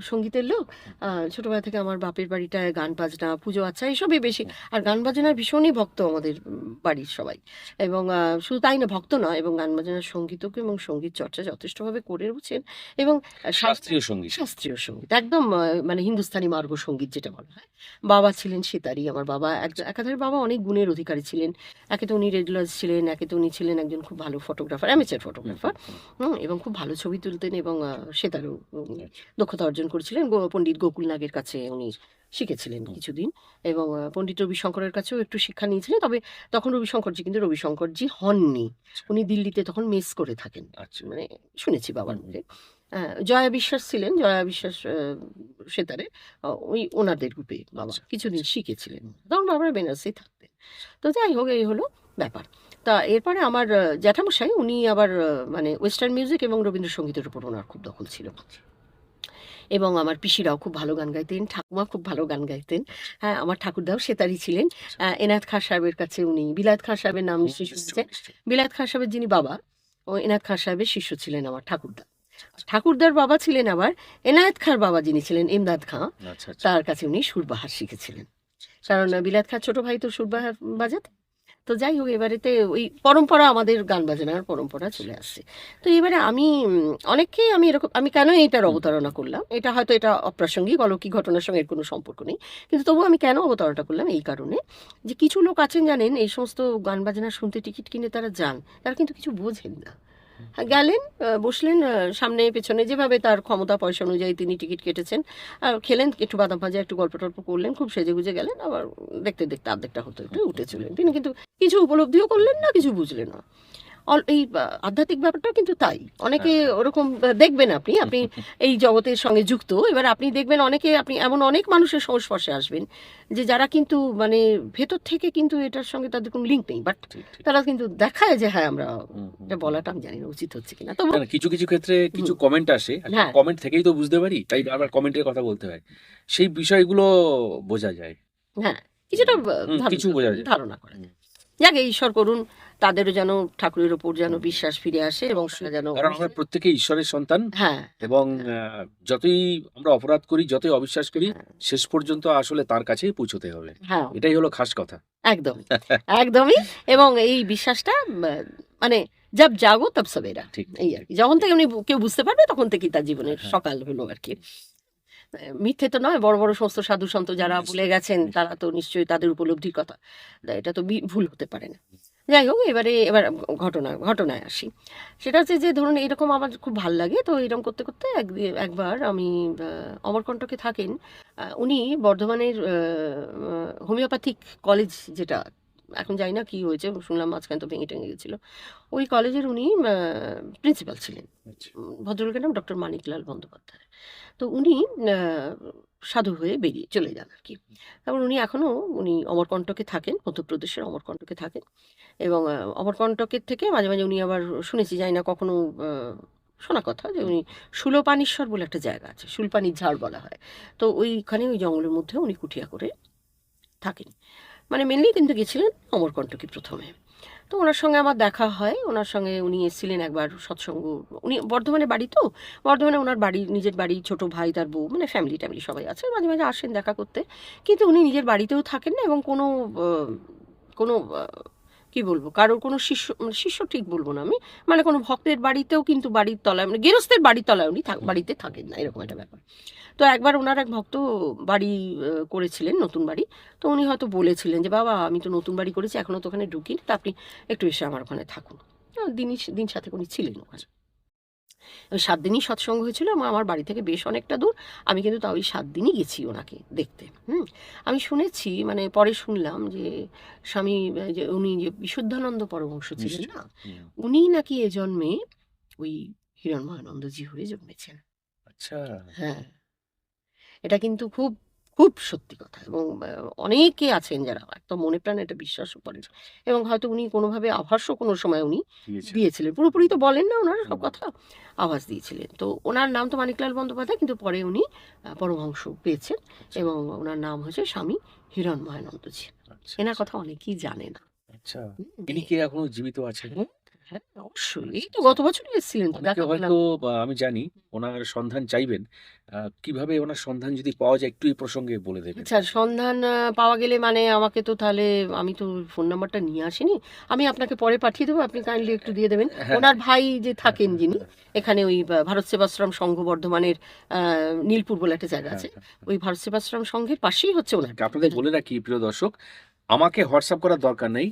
সঙ্গীতের লোক। হুম, ছোটবেলা থেকে আমার বাপের বাড়িটায় গান বাজনা, পুজো আচ্চা এসবই বেশি। হুম, আর গান বাজনার ভীষণই ভক্ত আমাদের বাড়ির সবাই। এবং শুধু তাই না, ভক্ত নয়, এবং গান বাজনার সঙ্গীতজ্ঞ এবং সঙ্গীত চর্চা যথেষ্টভাবে করেওছেন। এবং শাস্ত্রীয় সঙ্গীত শাস্ত্রীয় সঙ্গীত একদম মানে হিন্দুস্তানি মার্গ সঙ্গীত যেটা বলা হয়। বাবা ছিলেন সেতারি। আমার বাবা একাধারে বাবা অনেক গুণের অধিকারী ছিলেন। একে তো উনি রেডিওলজিস্ট ছিলেন, একে তো উনি ছিলেন একজন খুব ভালো ফটোগ্রাফার, অ্যামেচার হুম, ফটোগ্রাফার। হুম, হুম, এবং খুব ভালো ছবি তুলতেন এবং সেতারও আচ্ছা দক্ষতা অর্জন করেছিলেন। পণ্ডিত গোকুল নাগের কাছে উনি শিখেছিলেন হুম। কিছুদিন এবং পণ্ডিত রবিশঙ্করের কাছেও একটু শিক্ষা নিয়েছিলেন। তবে তখন রবিশঙ্করজি কিন্তু রবিশঙ্করজি হননি। আচ্ছা, উনি দিল্লিতে তখন মেস করে থাকেন। আচ্ছা। মানে শুনেছি হুম, বাবার হুম। মুখে। জয়া বিশ্বাস ছিলেন, জয়া বিশ্বাস সেতারে ওই ওনাদের গ্রুপে বাবা আচ্ছা, কিছুদিন আচ্ছা। শিখেছিলেন। তখন বাবা বেনারসেই থাকতেন। তো যাই হোক এই হলো ব্যাপার। তা এরপরে আমার জ্যাঠামশাই উনি আবার মানে ওয়েস্টার্ন মিউজিক এবং রবীন্দ্রসঙ্গীতের উপর ওনার খুব দখল ছিল। এবং আমার পিসিরাও খুব ভালো গান গাইতেন, ঠাকুমা খুব ভালো গান গাইতেন। আচ্ছা, হ্যাঁ, আমার ঠাকুরদাও সেতারি ছিলেন। আচ্ছা। এনায়েত খাঁ সাহেবের কাছে উনি বিলায়েত খাঁ সাহেবের নাম হুম, নিশ্চয়ই নিশ্চয়ই, শুনেছেন। নিশ্চয়ই। বিলায়েত খাঁ সাহেবের যিনি বাবা, ও এনায়েত খাঁ সাহেবের শিষ্য ছিলেন আমার ঠাকুরদা। আচ্ছা, আচ্ছা। ঠাকুরদার বাবা ছিলেন আবার এনায়েত খাঁর বাবা যিনি ছিলেন ইমদাদ খাঁ, আচ্ছা, আচ্ছা, তার কাছে উনি সুরবাহার শিখেছিলেন। আচ্ছা, কারণ আচ্ছা। বিলায়েত খাঁর ছোট ভাই তো সুরবাহার বাজাতেন। তো যাই হোক এবারেতে ওই পরম্পরা আমাদের গান বাজনার পরম্পরা চলে আসছে। তো এবারে আমি অনেককেই আমি এরকম আমি কেন এইটার হুম, হুম, অবতারণা হুম। করলাম? এটা হয়তো এটা অপ্রাসঙ্গিক, অলৌকিক ঘটনার সঙ্গে এর কোনো সম্পর্ক নেই। কিন্তু তবুও আমি কেন অবতারণাটা করলাম? এই কারণে যে কিছু লোক আছেন জানেন এই সমস্ত গান বাজনা শুনতে টিকিট কিনে তারা যান। তারা কিন্তু কিছু বোঝেন না। হুম, গেলেন, বসলেন, সামনে পেছনে যেভাবে তার ক্ষমতা পয়সা অনুযায়ী তিনি টিকিট কেটেছেন। খেলেন, একটু বাদাম ভাজা, একটু গল্প-টল্প করলেন, খুব সেজেগুজে গেলেন। আবার দেখতে, দেখতে আর্ধেকটা হতে, হতে হুম, হুম, উঠে হুম, চললেন। তিনি কিন্তু কিছু উপলব্ধিও করলেন না, কিছু বুঝলেন না। এই আধ্যাত্মিক ব্যাপারটাও কিন্তু তাই। অনেকে হ্যাঁ, হ্যাঁ। ওরকম দেখবেন আপনি এই জগতের সঙ্গে যুক্ত। এবার আপনি দেখবেন অনেকে আপনি এমন অনেক মানুষের সংস্পর্শে আসবেন যে যারা কিন্তু মানে ভেতর থেকে কিন্তু এটার সঙ্গে তাদের কোনো লিঙ্ক নেই। বাট ঠিক, ঠিক। তারা কিন্তু দেখায় যে হ্যাঁ, আমরা হুম, হুম, এটা হুম। বলাটা আমি জানি না উচিত হচ্ছে কিনা। তবু না, না, কিছু, কিছু ক্ষেত্রে কিছু হুম, কমেন্ট আসে। আসলে হ্যাঁ, কমেন্ট থেকেই তো বুঝতে পারি। তাই বারবার কমেন্টের কথা বলতে হয়। সেই বিষয়গুলো বোঝা যায়। হ্যাঁ, কিছুটা কিছু বোঝা যায়। ধারণা করা হুম। যায়। যাক ঈশ্বর করুন তাদেরও যেন ঠাকুরের উপর যেন হুম, হুম। বিশ্বাস ফিরে আসে এবং অবশ্যই। তারা যেন কারণ আমরা প্রত্যেকেই ঈশ্বরের সন্তান হ্যাঁ, এবং হ্যাঁ, যতই আমরা অপরাধ করি, যতই অবিশ্বাস করি, হ্যাঁ, শেষ পর্যন্ত আসলে তার কাছেই পৌঁছতে হবে। হ্যাঁ, এটাই হলো খাস কথা। একদমই, একদমই এবং এই বিশ্বাসটা মানে যাব জাগো তব সবেরা ঠিক, ঠিক, এই ঠিক। আরকি। যখন থেকে উনি কেউ বুঝতে পারবে তখন থেকেই তার জীবনের হ্যাঁ, সকাল হলো আরকি। মিথ্যে তো নয়, বড়, বড় সমস্ত সাধু সন্ত যারা বলে নিশ্চয়ই, গেছেন তারা নিশ্চয়ই। তো নিশ্চয়ই তাদের উপলব্ধির কথা। এটা তো ভুল হতে পারে না। যাই হোক এবার ঘটনায় আসি। সেটা হচ্ছে যে ধরুন এরকম আমার খুব ভাল লাগে। তো এরকম করতে, করতে একবার আমি অমরকণ্টকে থাকেন। উনি বর্ধমানের হোমিওপ্যাথিক কলেজ যেটা এখন জানি না কি হয়েছে শুনলাম মাঝখানে তো ভেঙে-টেঙে গেছিল। ওই কলেজের উনি প্রিন্সিপাল ছিলেন। আচ্ছা, ভদ্রলোকের নাম ডক্টর মানিকলাল বন্দ্যোপাধ্যায়। তো উনি আ সাধু হয়ে বেরিয়ে চলে যান আরকি। তারপর উনি অমরকণ্টকে থাকেন, মধ্যপ্রদেশের অমরকণ্টকে থাকেন এবং অমরকণ্টকের থেকে মাঝে, মাঝে উনি আবার শুনেছি জানি না কখনো আ শোনা কথা যে হুম, উনি শূলপাণেশ্বর বলে একটা জায়গা আছে। শূলপাণির ঝাড় বলা হয়। তো ওইখানে ওই জঙ্গলের মধ্যে উনি কুঠিয়া করে থাকেন। মানে মেইনলি কিন্তু গেছিলেন অমরকণ্টকে ১ম এ। তো উনার সঙ্গে আমার দেখা হয়। উনার সঙ্গে উনি এসেছিলেন একবার সৎসঙ্গ উনি বর্ধমানে বাড়ি তো। বর্ধমানে উনার বাড়ি, নিজের বাড়ি, ছোট ভাই, তার বউ মানে ফ্যামিলি-ট্যামিলি সবাই আছে। মাঝে, মাঝে আসেন দেখা করতে। কিন্তু উনি নিজের বাড়িতেও থাকেন না এবং আ কোনো কি বলবো? কারোর কোনো শিষ্য ঠিক বলব না আমি। মানে কোনো ভক্তের বাড়িতেও কিন্তু বাড়ির তলায় মানে গেরস্তের বাড়ির তলায় উনি হুম, বাড়িতে থাকেন না। এরকম একটা ব্যাপার। তো একবার উনার এক ভক্ত বাড়ি করেছিলেন, নতুন বাড়ি। তো উনি হয়তো বলেছিলেন যে, "বাবা আমি তো নতুন বাড়ি করেছি, এখনো তো ওখানে ঢুকিনি। তা আপনি একটু এসে আমার ওখানে থাকুন।" দিন সাতেক উনি ছিলেন ওখানে। ওই ৭ দিনই সৎসঙ্গ হয়েছিল এবং আমার বাড়ি থেকে বেশ অনেকটা দূর। আমি কিন্তু তাও ওই ৭ দিনই গেছি ওনাকে দেখতে। আমি শুনেছি মানে পরে শুনলাম যে স্বামী যে উনি যে বিশুদ্ধানন্দ পরমহংস ছিলেন নিশ্চয়ই। না? হুম। উনি নাকি এ জন্মে ওই হিরণ্ময়ানন্দজি হয়ে জন্মেছেন। আচ্ছা। হ্যাঁ। এটা কিন্তু খুব, খুব সত্যি কথা এবং অনেকে আছেন যারা একদম মনে প্রাণে এটা বিশ্বাসও করেন আচ্ছা, আচ্ছা। এবং হয়তো উনি কোনোভাবে আভাসও কোনো সময় উনি দিয়েছেন। দিয়েছিলেন। পুরোপুরি তো বলেন না উনারা সব হুম, কথা, আভাস দিয়েছিলেন। তো উনার নাম তো মানিকলাল বন্দ্যোপাধ্যায় কিন্তু পরে উনি পরমহংস পেয়েছেন আচ্ছা, এবং উনার নাম হচ্ছে স্বামী হিরণ্ময়ানন্দজি। আচ্ছা, এনার আচ্ছা, কথা অনেকেই জানে না। আচ্ছা। যে ইনি কি এখনো জীবিত আছেন? হ্যাঁ, হ্যাঁ অবশ্যই। এই আচ্ছা, তো আচ্ছা। গত বছরই এসেছিলেন তো অনেকে দেখা হয়তো পেলাম। আমি জানি ওনার সন্ধান চাইবেন। কিভাবে ওনার সন্ধান যদি পাওয়া যায় একটু এই প্রসঙ্গে বলে দেবেন। আচ্ছা সন্ধান পাওয়া গেলে মানে আমাকে তো তাহলে আমি তো ফোন নাম্বারটা নিয়ে আসিনি। আমি আপনাকে পরে পাঠিয়ে দেবো। আপনি কাইন্ডলি একটু দিয়ে দেবেন। হ্যাঁ, ওনার ভাই যে হ্যাঁ, থাকেন হ্যাঁ, যিনি, হ্যাঁ, এখানে ওই ভারত সেবাশ্রম সংঘ বর্ধমানের আ নীলপুর বলে একটা জায়গা হ্যাঁ, আছে। হ্যাঁ। ওই ভারত সেবাশ্রম সংঘের পাশেই হচ্ছে ওনার বাড়ি। আপনাদের বলে রাখি প্রিয় দর্শক, আমাকে হোয়াটসঅ্যাপ করার দরকার নেই।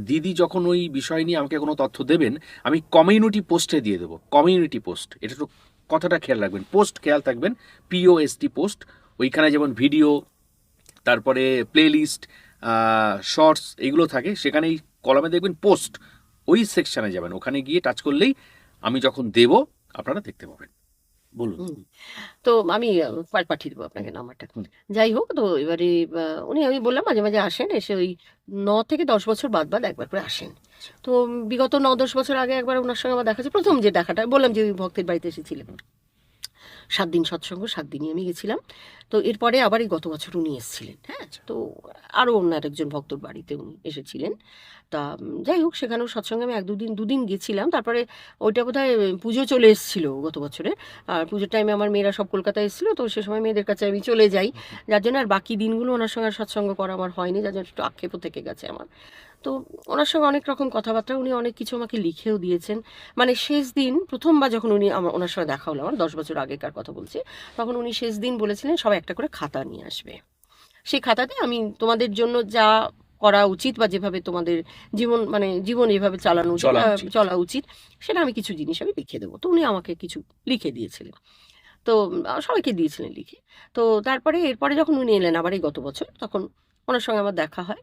দিদি যখন ওই বিষয় নিয়ে আমাকে কোনো তথ্য দেবেন, আমি কমিউনিটি পোস্টে দিয়ে দেবো। Community post. এটা একটু কথাটা খেয়াল রাখবেন। পোস্ট খেয়াল থাকবেন। POST post. ওইখানে যেমন ভিডিও, তারপরে প্লে লিস্ট, শর্টস, এগুলো থাকে। সেখানেই কলামে দেখবেন পোস্ট, ওই সেকশনে যাবেন, ওখানে গিয়ে টাচ করলেই আমি যখন দেব আপনারা দেখতে পাবেন। বলুন। হুম। তো আমি পাঠিয়ে দেবো আপনাকে নাম্বারটা। হুম। যাই হোক, তো এবারে উনি, আমি বললাম মাঝে মাঝে আসেন, এসে ওই 9 থেকে 10 বছর বাদ বাদ একবার করে আসেন। তো বিগত 9-10 বছর আগে একবার ওনার সঙ্গে আমার দেখা হয়েছে, প্রথম যে দেখাটা বললাম যে ওই ভক্তের বাড়িতে এসেছিলেন, 7 দিন সৎসঙ্গ, 7 দিনই আমি গেছিলাম। তো এরপরে আবার এই গত বছর উনি এসেছিলেন, হ্যাঁ। তো আরও অন্য আরেকজন ভক্তর বাড়িতে উনি এসেছিলেন। তা যাই হোক, সেখানেও সৎসঙ্গে আমি 1-2 দিন গেছিলাম। তারপরে ওইটা বোধহয় পুজো চলে এসেছিল গত বছরে, আর পুজোর টাইমে আমার মেয়েরা সব কলকাতায় এসেছিলো, তো সে সময় মেয়েদের কাছে আমি চলে যাই, যার জন্য আর বাকি দিনগুলো ওনার সঙ্গে আর সৎসঙ্গ করা আমার হয়নি, যার জন্য একটু আক্ষেপও থেকে গেছে আমার। তো ওনার সঙ্গে অনেক রকম কথাবার্তা, উনি অনেক কিছু আমাকে লিখেও দিয়েছেন। মানে শেষ দিন প্রথমবার যখন ওনার সঙ্গে দেখা হলো, আমার 10 বছর আগেকার কথা বলছি, তখন উনি শেষ দিন বলেছিলেন সবাই একটা করে খাতা নিয়ে আসবে। সেই খাতাতে আমি তোমাদের জন্য যা করা উচিত বা যেভাবে তোমাদের জীবন, মানে জীবন এভাবে চালানো উচিত, চলা উচিত, সেটা আমি কিছু জিনিস আমি লিখে দেবো। তো উনি আমাকে কিছু লিখে দিয়েছিলেন, তো সবাইকে দিয়েছিলেন লিখে। তো তারপরে এরপরে যখন উনি এলেন আবার এই গত বছর, তখন ওনার সঙ্গে আমার দেখা হয়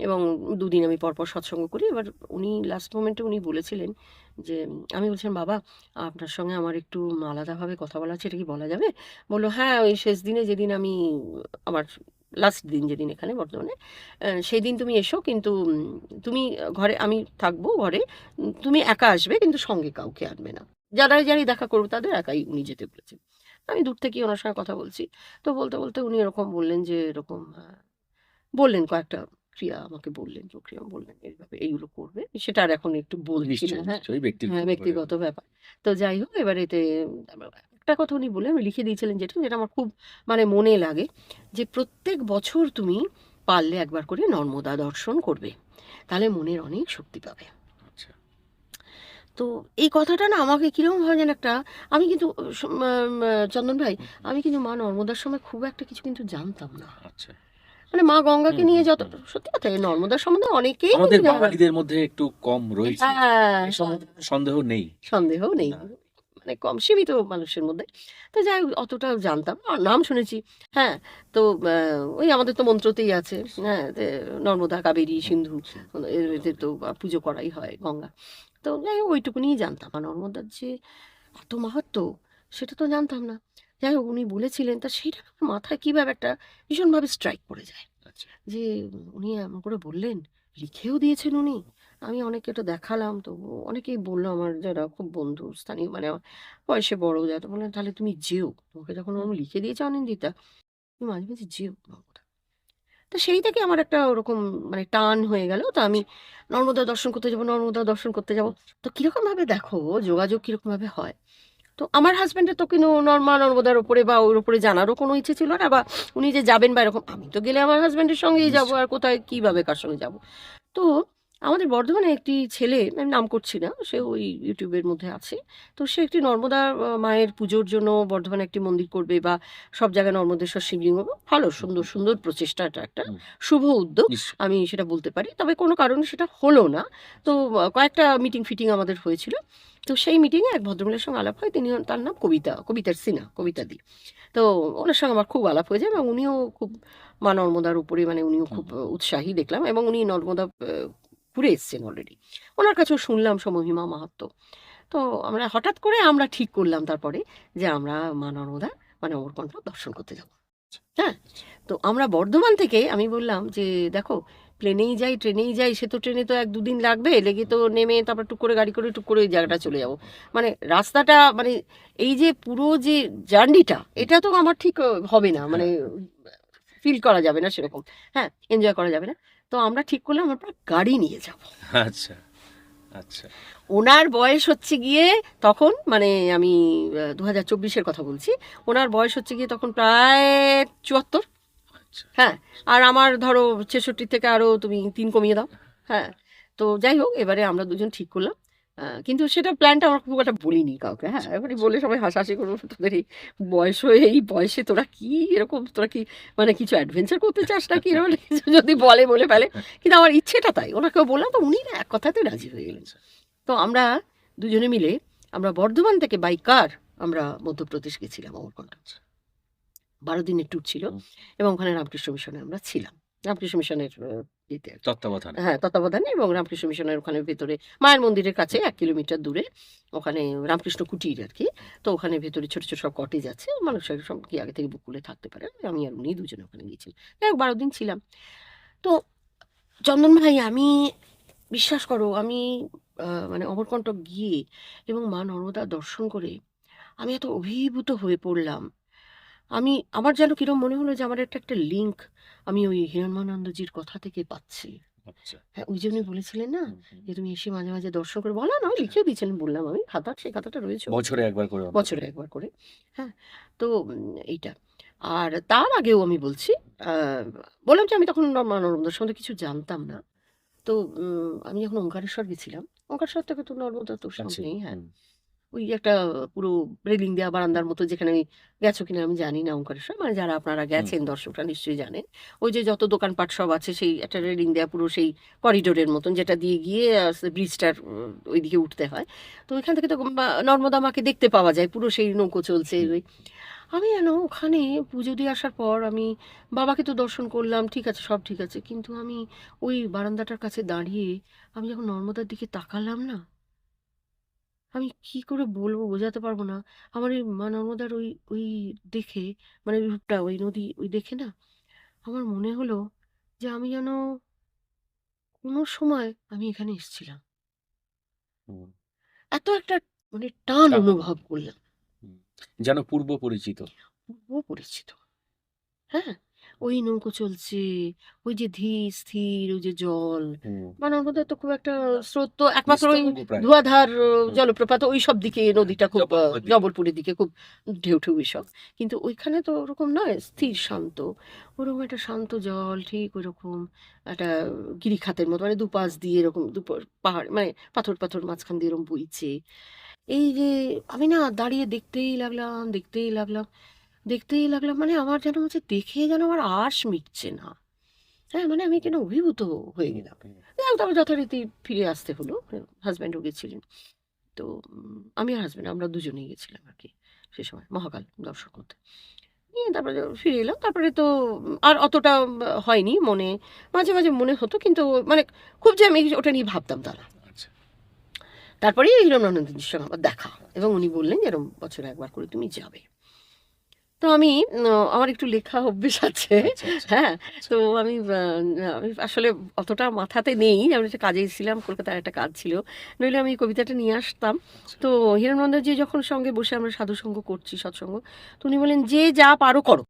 এবং 2 দিন আমি পরপর সৎসঙ্গ করি। এবার উনি লাস্ট মোমেন্টে উনি বলেছিলেন যে, আমি বলছিলাম বাবা আপনার সঙ্গে আমার একটু আলাদাভাবে কথা বলা আছে, এটা কি বলা যাবে? বললো হ্যাঁ, ওই শেষ দিনে যেদিন আমি, আমার লাস্ট দিন যেদিন এখানে বর্তমানে, সেই দিন তুমি এসো, কিন্তু তুমি ঘরে, আমি থাকবো ঘরে, তুমি একা আসবে, কিন্তু সঙ্গে কাউকে আনবে না, যারাই দেখা করবো তাদের একাই উনি যেতে বলেছেন। আমি দূর থেকেই ওনার সঙ্গে কথা বলছি। তো বলতে বলতে উনি এরকম বললেন যে এরকম, বললেন কয়েকটা ক্রিয়া আমাকে বললেন, প্রক্রিয়া বললেন, এইভাবে এইগুলো করবে। সেটা আর এখন একটু বলছি না, হ্যাঁ। হ্যাঁ, ব্যক্তিগত ব্যাপার। তো যাই হোক, এবার এতে একটা কথা উনি বললেন, আমি লিখে দিয়েছিলেন যেটা আমার খুব মানে মনে লাগে, যে প্রত্যেক বছর তুমি পারলে একবার করে নর্মদা দর্শন করবে, তাহলে মনের অনেক শক্তি পাবে। তো এই কথাটা না আমাকে কিরকম ভাবে যেন একটা, আমি কিন্তু চন্দন ভাই, আমি কিন্তু মা নর্মদার সময় খুব একটা কিছু কিন্তু জানতাম না। মানে মা গঙ্গাকে নিয়ে যত, সত্যি কথা, এই নর্মদার সম্বন্ধে অনেকেই আমাদের বাঙালিদের মধ্যে একটু কম রয়েছে, হ্যাঁ, এই সম্বন্ধে সন্দেহ নেই। সন্দেহ নেই, না। মানে কম সীমিত মানুষের মধ্যে। তো যাই হোক, অতটা জানতাম না, নাম শুনেছি, হ্যাঁ। তো ওই আমাদের তো মন্ত্রতেই আছে, হ্যাঁ, যে নর্মদা, কাবেরী, সিন্ধু, এদের তো পুজো করাই হয়, গঙ্গা। তো যাই হোক, ওইটুকুনিই জানতাম, আর নর্মদার যে এত মাহাত্ম্য সেটা তো জানতাম না। যাই হোক, উনি বলেছিলেন, তা সেটা আমার মাথায় কীভাবে একটা ভীষণভাবে স্ট্রাইক করে যায়, যে উনি এমন করে বললেন, লিখেও দিয়েছেন উনি। আমি অনেককে এটা দেখালাম, তো অনেকেই বললো, আমার যারা খুব বন্ধু স্থানীয়, মানে আমার বয়সে বড়, যারা, তো বললেন তাহলে তুমি যেও, তোমাকে যখন আমি লিখে দিয়েছে অনিন্দিতা, তুমি মাঝে মাঝে যেও নর্মদা। তো সেই থেকে আমার একটা ওরকম মানে টান হয়ে গেল। তো আমি নর্মদা দর্শন করতে যাবো, নর্মদা দর্শন করতে যাবো। তো কিরকম ভাবে দেখো, যোগাযোগ কিরকম ভাবে হয়। তো আমার হাজব্যান্ডের তো কিন্তু নর্মদার ওপরে বা ওর ওপরে জানারও কোনো ইচ্ছে ছিল না, বা উনি যে যাবেন বা এরকম, আমি তো গেলে আমার হাজব্যান্ডের সঙ্গেই যাবো, আর কোথায় কিভাবে কার সঙ্গে যাবো। তো আমাদের বর্ধমানে একটি ছেলে, আমি নাম করছি না, সে ওই ইউটিউবের মধ্যে আছে। তো সে একটি নর্মদা মায়ের পুজোর জন্য বর্ধমানে একটি মন্দির করবে, বা সব জায়গায় নর্মদেশ্বর শিবলিঙ্গ, ভালো সুন্দর সুন্দর প্রচেষ্টা, এটা একটা শুভ উদ্যোগ, আমি সেটা বলতে পারি। তবে কোনো কারণে সেটা হলো না। তো কয়েকটা মিটিং ফিটিং আমাদের হয়েছিল। তো সেই মিটিংয়ে এক ভদ্রমহিলার সঙ্গে আলাপ হয়, তিনি, তার নাম কবিতার সিনহা, কবিতা দি। তো ওনার সঙ্গে আমার খুব আলাপ হয়ে যায়, এবং উনিও খুব মা নর্মদার উপরে, মানে উনিও খুব উৎসাহী দেখলাম, এবং উনি নর্মদা ঘুরে এসছেন অলরেডি। ওনার কাছেও শুনলাম মহিমা মাহাত্ম্য। তো হঠাৎ করে আমরা ঠিক করলাম তারপরে, যে আমরা মা নর্মদা, মানে অমরকণ্ঠ দর্শন করতে যাব। হ্যাঁ, তো আমরা বর্ধমান থেকে, আমি বললাম যে দেখো, প্লেনেই যাই, ট্রেনেই যাই, সে তো ট্রেনে তো 1-2 দিন লাগবে, লেগে তো নেমে তারপর টুক করে গাড়ি করে টুক করে ওই জায়গাটা চলে যাব, মানে রাস্তাটা, মানে এই যে পুরো যে জার্নিটা, এটা তো আমার ঠিক হবে না, মানে ফিল করা যাবে না সেরকম, হ্যাঁ, এনজয় করা যাবে না। তো আমরা ঠিক করলাম আমরা গাড়ি নিয়ে যাব। আচ্ছা আচ্ছা। ওনার বয়স হচ্ছে গিয়ে তখন, মানে আমি 2024-এর কথা বলছি, ওনার বয়স হচ্ছে গিয়ে তখন প্রায় 74। হ্যাঁ, আর আমার ধরো 66 থেকে আরো তুমি 3 কমিয়ে দাও। হ্যাঁ, তো যাই হোক, এবারে আমরা দুজন ঠিক করলাম, কিন্তু সেটা প্ল্যানটা আমরা খুব একটা বলিনি কাউকে। হ্যাঁ, এবারে বলে সবাই হাসাহাসি করবো, তোদের এই বয়স হয়ে, এই বয়সে তোরা কি এরকম, তোরা কি মানে কিছু অ্যাডভেঞ্চার করতে চাস নাকি, এরকম কিছু যদি বলে ফেলে। কিন্তু আমার ইচ্ছেটা তাই, ওনাকেও বললাম, তো উনি না এক কথাতে রাজি হয়ে গেলেন। তো আমরা দুজনে মিলে আমরা বর্ধমান থেকে বাই কার আমরা মধ্যপ্রদেশ গেছিলাম, অমরকণ্ঠ। 12 দিনের ট্যুর ছিল হুম। এবং ওখানে রামকৃষ্ণ মিশনে আমরা ছিলাম। রামকৃষ্ণ মিশনের ইয়েতে আরকি। তত্ত্বাবধানে। হ্যাঁ, তত্ত্বাবধানে এবং রামকৃষ্ণ মিশনের ওখানে ভেতরে মায়ের মন্দিরের কাছে ১ কিলোমিটার দূরে ওখানে রামকৃষ্ণ কুটির আরকি। তো ওখানে ভেতরে ছোট, ছোট সব কটেজ আছে। মানুষেরা সব গিয়ে আগে থেকে বুক করে থাকতে পারে। আমি আর উনি দুজনে ওখানে গিয়েছিলাম। যাই হোক ১২ দিন ছিলাম। তো চন্দন ভাই আমি বিশ্বাস করো আমি মানে অমরকণ্টক গিয়ে এবং মা নর্মদা দর্শন করে আমি এত অভিভূত হয়ে পড়লাম। আমার যেন কিরকম মনে হলো যে আমার একটা লিঙ্ক আমি ওই হিরণ্যানন্দজির কথা থেকে পাচ্ছি। আচ্ছা। হ্যাঁ, ওই জন্যই বলেছিলেন না হুম, হুম। যে তুমি এসে মাঝে, মাঝে দর্শন করে বলা নয় লিখেও দিয়েছিলেন বললাম আমি। সেই খাতাটা রয়েছে বছরে একবার করে অন্তত। বছরে একবার করে। হ্যাঁ? তো এইটা। আর তার আগেও আমি বলছি আ বললাম যে আমি তখন মা নর্মদার সম্বন্ধে কিছু জানতাম না। তো আমি যখন ওঙ্কারেশ্বর গেছিলাম, ওঙ্কারেশ্বর থেকে তো নর্মদা তো কাছেই। সামনেই, হ্যাঁ। হুম। ওই একটা পুরো রেলিং দেওয়া বারান্দার মতো যেখানে ওই গেছো কিনা আমি জানি না ওঙ্কারেশ্বর। মানে যারা আপনারা হুম। গেছেন দর্শকরা নিশ্চয়ই জানেন। ওই যে যত দোকানপাট সব আছে সেই একটা রেলিং দেওয়া পুরো সেই করিডোরের মতন যেটা দিয়ে গিয়ে ব্রিজটার ওইদিকে উঠতে হয়। তো ওইখান থেকে তো নর্মদা মাকে দেখতে পাওয়া যায়। পুরো সেই নৌকো চলছে হুম। ওই আমি যেন ওখানে পুজো দিয়ে আসার পর আমি বাবাকে তো দর্শন করলাম, ঠিক আছে, সব ঠিক আছে। কিন্তু আমি ওই বারান্দাটার কাছে দাঁড়িয়ে আমি যখন নর্মদার দিকে তাকালাম না, আমি কি করে বলবো বোঝাতে পারবো না। আমার এই মা নর্মদার ওই দেখে মানে রূপটা ওই নদী ওই দেখে না আমার মনে হলো যে আমি যেন কোনো সময় আমি এখানে এসেছিলাম। হুম। এত একটা মানে টান টান অনুভব করলাম। হুম। যেন পূর্ব পরিচিত। পূর্ব পরিচিত। হ্যাঁ? ওই নৌকো চলছে, ওই যে ধীর স্থির ওই যে জল। হুম। মানে ওর মধ্যে তো খুব একটা স্রোত তো একমাত্র ওই নিস্তব্ধ প্রায়। ধোঁয়াধার হুম। জলপ্রপাত ওইসব দিকে নদীটা খুব জবলপুরের দিকে। জবলপুরের দিকে খুব ঢেউ এসব। কিন্তু ওইখানে তো ওরকম নয়, স্থির শান্ত। ওরকম একটা শান্ত জল ঠিক ওইরকম একটা গিরিখাতের মতো মানে দুপাশ দিয়ে এরকম পাহাড় মানে পাথর মাঝখান দিয়ে এরকম বইছে। এই যে আমি না দাঁড়িয়ে দেখতেই লাগলাম মানে আমার যেন হচ্ছে দেখে যেন আমার আশ মিটছে না। হ্যাঁ, মানে আমি কেন অভিভূত হয়ে হুম, গেলাম। হুম। যাই হোক তারপর যথারীতি ফিরে আসতে হলো। হাসব্যান্ডও গেছিলেন। তো আমি আর হাসব্যান্ড আমরা দুজনেই গেছিলাম আরকি সে সময় মহাকাল দর্শন করতে। নিয়ে তারপরে ফিরে এলাম। তারপরে তো আর অতটা হয়নি মনে। মাঝে মনে হতো কিন্তু মানে খুব যে আমি ওটা নিয়ে ভাবতাম তা না। আচ্ছা। তারপরেই হিরণ্যানন্দজির সঙ্গে আমার দেখা এবং উনি বললেন যে এরকম বছরে একবার করে তুমি যাবে। তো আমি আমার একটু লেখা অভ্যেস আছে। আচ্ছা, আচ্ছা, হ্যাঁ? আচ্ছা, তো আমি আসলে অতটা মাথাতে নেই। আমি একটা কাজে এসেছিলাম, কলকাতায় একটা কাজ ছিল। নইলে আমি এই কবিতাটা নিয়ে আসতাম। আচ্ছা। তো হিরণমন্দিরজি যখন সঙ্গে বসে আমরা সাধুসঙ্গ করছি, সৎসঙ্গ, তো উনি বললেন, "যে যা পারো করো।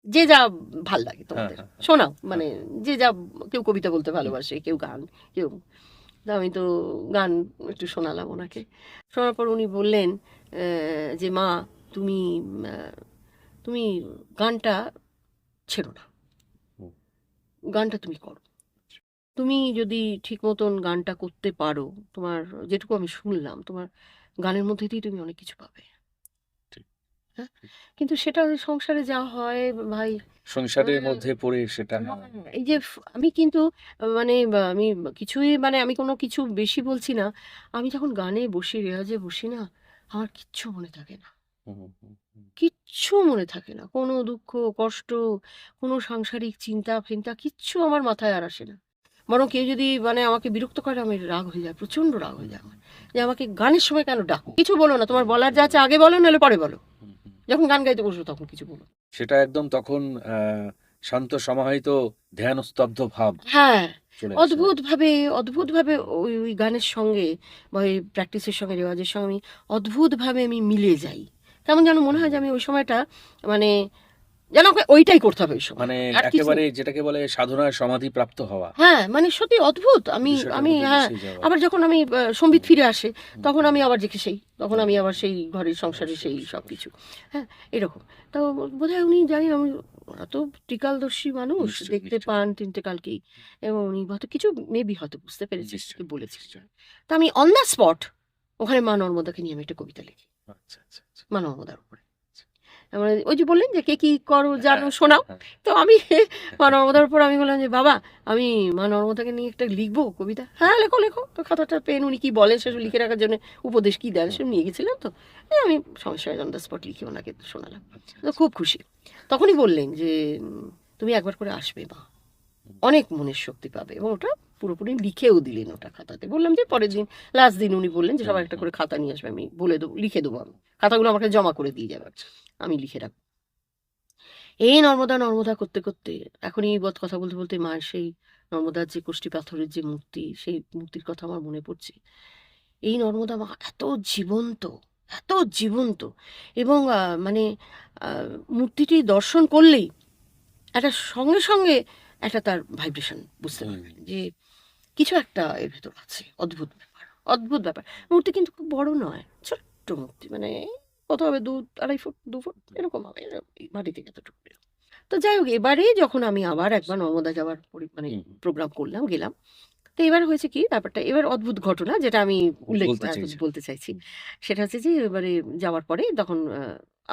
যে যা ভাল লাগে হ্যাঁ, তোমাদের। হ্যাঁ, হ্যাঁ, শোনাও।" হ্যাঁ। মানে যে যা কেউ কবিতা বলতে হুম, ভালোবাসে, কেউ গান, কেউ তো আমি তো গান একটু শোনালাম ওনাকে। শোনার পর উনি বললেন যে, "মা তুমি আ তুমি গানটা ছেড়ো না। হুম। গানটা তুমি করো। তুমি যদি ঠিক মতন গানটা করতে পারো, তোমার যেটুকু আমি শুনলাম, তোমার গানের মধ্যে দিয়ে তুমি অনেক কিছু পাবে। ঠিক, হ্যাঁ? ঠিক। কিন্তু সেটা ওই সংসারে যা হয় ভাই সংসারের আ মধ্যে পড়ে সেটা এই যে আমি কিন্তু মানে আমি কিছুই মানে আমি কোনো কিছু বেশি বলছি না। আমি যখন গানে বসি, রেওয়াজে বসি না, আমার কিচ্ছু মনে থাকে না। হুম, হুম, হুম। কিচ্ছু মনে থাকে না। কোনো দুঃখ, কষ্ট, কোনো সাংসারিক চিন্তা-ফিন্তা কিচ্ছু আমার মাথায় আর আসে না। বরং কেউ যদি মানে আমাকে বিরক্ত করে আমি রাগ হয়ে যায়, প্রচণ্ড রাগ হয়ে যায় আমার। যে আমাকে গানের সময় কেন ডাকো? কিছু বলো না, তোমার বলার যা আছে আগে বলো নইলে পরে বলো। হুম, হুম। যখন গান গাইতে বসবো তখন কিছু বলো না। সেটা একদম তখন শান্ত সমাহিত ধ্যানস্তব্ধ ভাব হ্যাঁ, চলে আসে। অদ্ভুতভাবে হুম, অদ্ভুতভাবে হুম। ওই গানের সঙ্গে বা ওই প্র্যাকটিসের সঙ্গে, রেওয়াজের সঙ্গে আমি অদ্ভুতভাবে আমি মিলে যাই। কেমন যেন মনে হয় যে হুম। আমি ওই সময়টা মানে যেন আমাকে ওইটাই করতে হবে ওই সময়। মানে আর কিছু একেবারে যেটাকে বলে সাধনায় সমাধিপ্রাপ্ত হওয়া। হ্যাঁ, মানে সত্যি অদ্ভুত। আমি বিষয়টার আমি মধ্যে হ্যাঁ, মিশে যাওয়া। আবার যখন আমি সম্বিত হুম, ফিরে আসে, হুম, তখন হুম। আমি আবার দেখি তখন আমি আবার সেই ঘরের সংসারে অবশ্যই, সেই অবশ্যই, সবকিছু। অবশ্যই। হ্যাঁ, এরকম। তো বোধহয় উনি জানি আমি ওরা তো ত্রিকালদর্শী মানুষ, নিশ্চয়ই, দেখতে নিশ্চয়ই, পান ৩ টে কালকেই এবং উনি হয়তো কিছু মেবি হয়তো বুঝতে পেরেছেন, নিশ্চয়ই, কি বলেছিলেন। নিশ্চয়ই। তো আমি অন দ্য স্পট ওখানে মা নর্মদাকে নিয়ে আমি একটা কবিতা লিখি। আচ্ছা, আচ্ছা, আচ্ছা। মা নর্মদার উপরে। মানে ওই যে বললেন যে কে কি করো জানো হ্যাঁ, শোনাও, হ্যাঁ, তো আমি মা নর্মদার উপর আমি বললাম যে বাবা আমি মা নর্মদাকে নিয়ে একটা লিখবো কবিতা। হ্যাঁ লেখো লেখো, তো খাতাটা পেন উনি কি বলেন সেসব লিখে রাখার জন্য উপদেশ কি দেন সে নিয়ে গেছিলাম, তো আমি সমস্যা অন দ্য স্পট লিখে ওনাকে শোনালাম। আচ্ছা, তো খুব খুশি। তখনই বললেন যে তুমি একবার করে আসবে মা, অনেক মনের শক্তি পাবে, এবং ওটা পুরোপুরি লিখেও দিলেন ওটা খাতাতে। বললাম যে পরের দিন লাস্ট দিন উনি বললেন যে সবার একটা করে খাতা নিয়ে আসবে, আমি বলে দেবো লিখে দেবো, আমি খাতাগুলো আমাকে জমা করে দিয়ে যাবে, আমি লিখে রাখবো। এই নর্মদা নর্মদা করতে করতে এখন এই বদ কথা বলতে বলতে মায়ের সেই নর্মদার যে কোষ্ঠী পাথরের যে মূর্তি, সেই মূর্তির কথা আমার মনে পড়ছে। এই নর্মদা মা এত জীবন্ত, এত জীবন্ত, এবং মানে মূর্তিটি দর্শন করলেই একটা সঙ্গে সঙ্গে একটা তার ভাইব্রেশন বুঝতে পারবেন যে কিছু একটা এর ভেতর আছে। অদ্ভুত ব্যাপার, অদ্ভুত ব্যাপার। মূর্তি কিন্তু খুব বড় নয়, ছোট্ট মূর্তি, মানে কত হবে 2-2.5 ফুট 2 ফুট এরকম হবে, মাটি থেকে এতটুকু। তো যাই হোক, এবারে যখন আমি আবার একবার নর্মদা যাওয়ার মানে প্রোগ্রাম করলাম, গেলাম, তো এবার হয়েছে কি ব্যাপারটা, এবার অদ্ভুত ঘটনা যেটা আমি উল্লেখ বলতে চাইছি, সেটা হচ্ছে যে এবারে যাওয়ার পরে তখন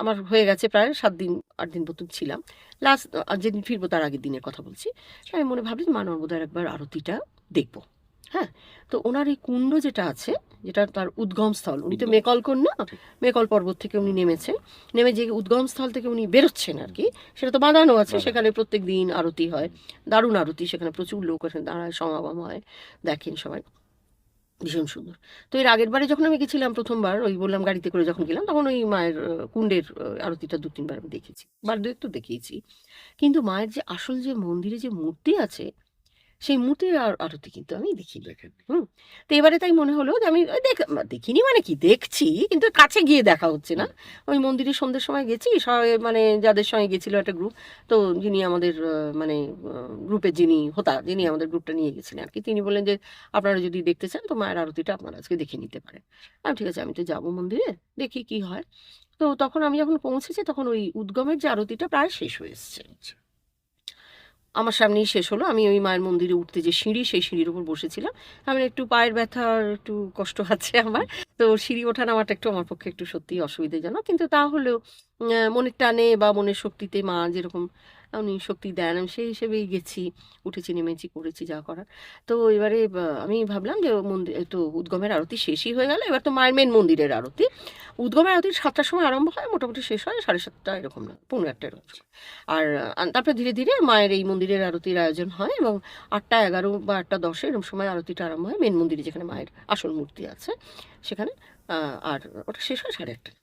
আমার হয়ে গেছে প্রায় 7-8 দিন মতন ছিলাম। লাস্ট যেদিন ফিরবো তার আগের দিনের কথা বলছি। আমি মনে ভাবছি মা নর্মদার একবার আরতিটা দেখবো। হ্যাঁ, তো ওনার এই কুণ্ড যেটা আছে, যেটা তার উদ্গম স্থল, উনি তো মেকল কন্যা, মেকল পর্বত থেকে উনি নেমেছেন, নেমে যে উদ্গম স্থল থেকে উনি বেরোচ্ছেন আর কি, সেটা তো বাঁধানো আছে, সেখানে প্রত্যেক দিন আরতি হয়, দারুণ আরতি, সেখানে প্রচুর লোক ওখানে দাঁড়ায়, সমাগম হয়, দেখেন সবাই, ভীষণ সুন্দর। তো এর আগের বারে যখন আমি গেছিলাম প্রথমবার, ওই বললাম গাড়িতে করে যখন গেলাম, তখন ওই মায়ের কুণ্ডের আরতিটা 2-3 বার আমি দেখেছি, বার দু একটু দেখিয়েছি। কিন্তু মায়ের যে আসল যে মন্দিরে যে মূর্তি আছে, সেই মূর্তির আরতি কিন্তু আমি দেখিনি। হুম। তো এবারে তাই মনে হলো যে আমি ওই দেখিনি, মানে কি দেখছি কিন্তু কাছে গিয়ে দেখা হচ্ছে না। ওই মন্দিরে সন্ধ্যের সময় গেছি, সবাই মানে যাদের সঙ্গে গেছিল একটা গ্রুপ, তো যিনি আমাদের মানে গ্রুপের যিনি আমাদের গ্রুপটা নিয়ে গেছিলেন আর কি, তিনি বললেন যে আপনারা যদি দেখতে চান তো মায়ের আরতিটা আপনারা আজকে দেখে নিতে পারেন। ঠিক আছে, আমি তো যাবো মন্দিরে, দেখি কি হয়। তো তখন আমি যখন পৌঁছেছি তখন ওই উদ্গমের যে আরতিটা প্রায় শেষ হয়ে এসছে, আমার সামনেই শেষ হলো। আমি ওই মায়ের মন্দিরে উঠতে যে সিঁড়ি, সেই সিঁড়ির উপর বসেছিলাম। আমি একটু পায়ের ব্যথা আর একটু কষ্ট আছে আমার, তো সিঁড়ি ওঠা নামাটা একটু আমার পক্ষে একটু সত্যিই অসুবিধাজনক, কিন্তু তাহলেও মনের টানে বা মনের শক্তিতে মা যেরকম উনি শক্তি দেন, আমি সেই হিসেবেই গেছি, উঠেছি নেমেছি করেছি যা করার। তো এবারে আমি ভাবলাম যে মন্দির তো উদ্গমের আরতি শেষই হয়ে গেল, এবার তো মায়ের মেন মন্দিরের আরতি। উদ্গমের আরতি 7টার সময় আরম্ভ হয়, মোটামুটি শেষ হয় 7:30 এরকম, না 15-1 এরকম। আর তারপরে ধীরে ধীরে মায়ের এই মন্দিরের আরতির আয়োজন হয়, এবং 8টা 11 বা 8টা 10 এরকম সময় আরতিটা আরম্ভ হয় মেন মন্দিরে, যেখানে মায়ের আসল মূর্তি আছে সেখানে। আর ওটা শেষ হয় 1:30।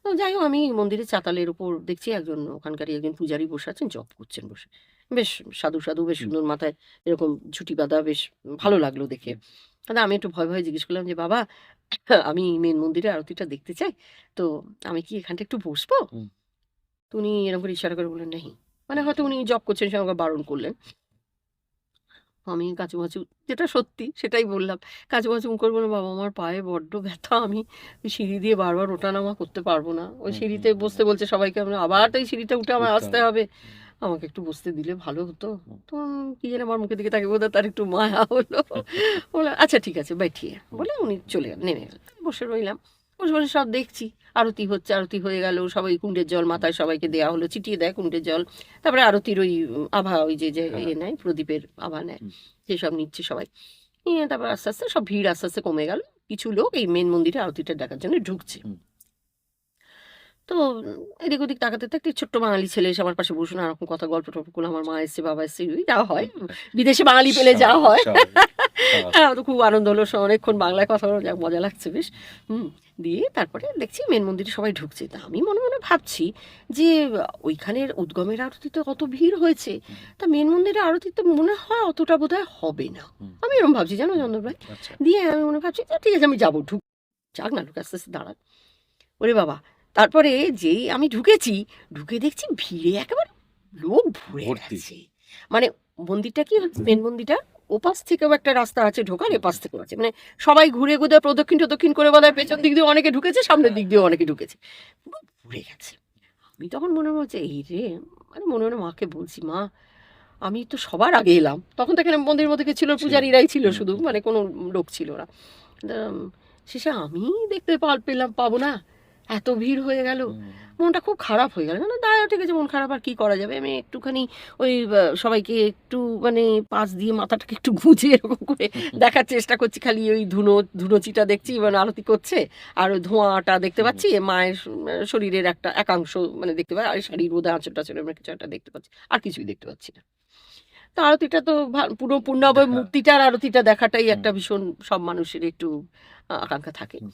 তো যাই হোক, আমি মন্দিরের চাতালের উপর দেখছি একজন ওখানকারই একজন পূজারী বসে আছেন, জপ করছেন বসে, বেশ সাধু সাধু, বেশ সুন্দর, মাথায় এরকম ঝুঁটি বাঁধা, বেশ ভালো লাগলো দেখে। তাহলে আমি একটু ভয় ভয়ে জিজ্ঞেস করলাম যে বাবা, আমি মেন মন্দিরের আরতিটা দেখতে চাই, তো আমি কি এখানটা একটু বসবো? তো উনি এরকম করে ইশারা করে বললেন নেই, মানে হয়তো উনি জব করছেন, সে আমাকে বারণ করলেন। আমি কাঁচুমাচু, যেটা সত্যি সেটাই বললাম, কাঁচুমাচু মুখ করে বললাম বাবা আমার পায়ে বড্ড ব্যথা, আমি ওই সিঁড়ি দিয়ে বারবার ওঠানামা করতে পারবো না, ওই সিঁড়িতে বসতে বলছে সবাইকে, আমরা আবার তো এই সিঁড়িটা উঠে আমার আসতে হবে, আমাকে একটু বসতে দিলে ভালো হতো। তো কি জানি আমার মুখের দিকে তাকে বোধহয় তার একটু মায়া হলো, বলে আচ্ছা ঠিক আছে बैठिए বলে উনি চলে গেলেন, নেমে গেলেন। বসে রইলাম, বসে বসে সব দেখছি, আরতি হচ্ছে, আরতি হয়ে গেল, সবাই কুণ্ডের জল মাথায় সবাইকে দেওয়া হলো, ছিটিয়ে দেয় কুণ্ডের জল, তারপরে আরতির ওই আভা, ওই যে নেয় প্রদীপের আভা নেয়, সেসব নিচ্ছে সবাই নিয়ে, তারপর আস্তে আস্তে সব ভিড় আস্তে আস্তে কমে গেল, কিছু লোক এই মেন মন্দিরে আরতিটা দেখার জন্য ঢুকছে। তো এদিক ওদিক তাকাতে একটি ছোট্ট বাঙালি ছেলে এসে আমার পাশে বসে এরকম কথা গল্প টল্প করলো, আমার মা এসছে, বাবা এসছে, ওই যা হয় বিদেশে বাঙালি পেলে যা হয়। হ্যাঁ, তো খুব আনন্দ হলো, অনেকক্ষণ বাংলায় কথা বলো, যাক মজা লাগছে বেশ। দিয়ে তারপরে দেখছি মেন মন্দিরে সবাই ঢুকছে, তা আমি মনে মনে ভাবছি যে ওইখানের উদ্গমের আরতিতে অত ভিড় হয়েছে, তা মেন মন্দিরের আরতিতে মনে হয় অতটা বোধহয় হবে না, আমি এরকম ভাবছি জানো চন্দন ভাই। দিয়ে আমি মনে ভাবছি ঠিক আছে আমি যাবো, যাক না, লোক আস্তে আস্তে দাঁড়ান। ওরে বাবা, তারপরে যেই আমি ঢুকে দেখছি ভিড়ে একেবারে লোক ভরে গেছে। মানে মন্দিরটা কি হচ্ছে, মেন মন্দিরটা ওপাশ থেকেও একটা রাস্তা আছে ঢোকার, এপাশ থেকেও আছে, মানে সবাই ঘুরে ঘুরে প্রদক্ষিণ করে বলে, পেছন দিক দিয়ে অনেকে ঢুকেছে, সামনের দিক দিয়ে অনেকে ঢুকেছে, পুরো ভরে গেছে। আমি তখন মনে হচ্ছে এই রে, মানে মনে মনে মাকে বলছি, মা আমি তো সবার আগে এলাম, তখন তো এখানে মন্দিরের মধ্যে ছিল পূজারীরাই ছিল শুধু, মানে কোনো লোক ছিল না। শেষে আমি দেখতে পাবো না, এত ভিড় হয়ে গেল, হুম। মনটা খুব খারাপ হয়ে গেল। না দায় ঠিক আছে, মন খারাপ আর কি করা যাবে। আমি একটুখানি ওই সবাইকে একটু মানে পাশ দিয়ে মাথাটাকে একটু গুঁজে এরকম করে দেখার চেষ্টা করছি, খালি ওই ধুনোচিটা দেখছি মানে আরতি করছে, আর ওই ধোঁয়াটা দেখতে হুম। পাচ্ছি, মায়ের শরীরের একটা একাংশ মানে দেখতে পাচ্ছি, আর শাড়ির বোধহয় আঁচল টাচল এরকম কিছু একটা দেখতে পাচ্ছি, আর কিছুই দেখতে পাচ্ছি না। তো আরতিটা তো পুরো পূর্ণাবয় দেখা। মূর্তিটার আরতিটা দেখাটাই হুম। একটা ভীষণ সব মানুষের একটু আকাঙ্ক্ষা থাকে। হুম।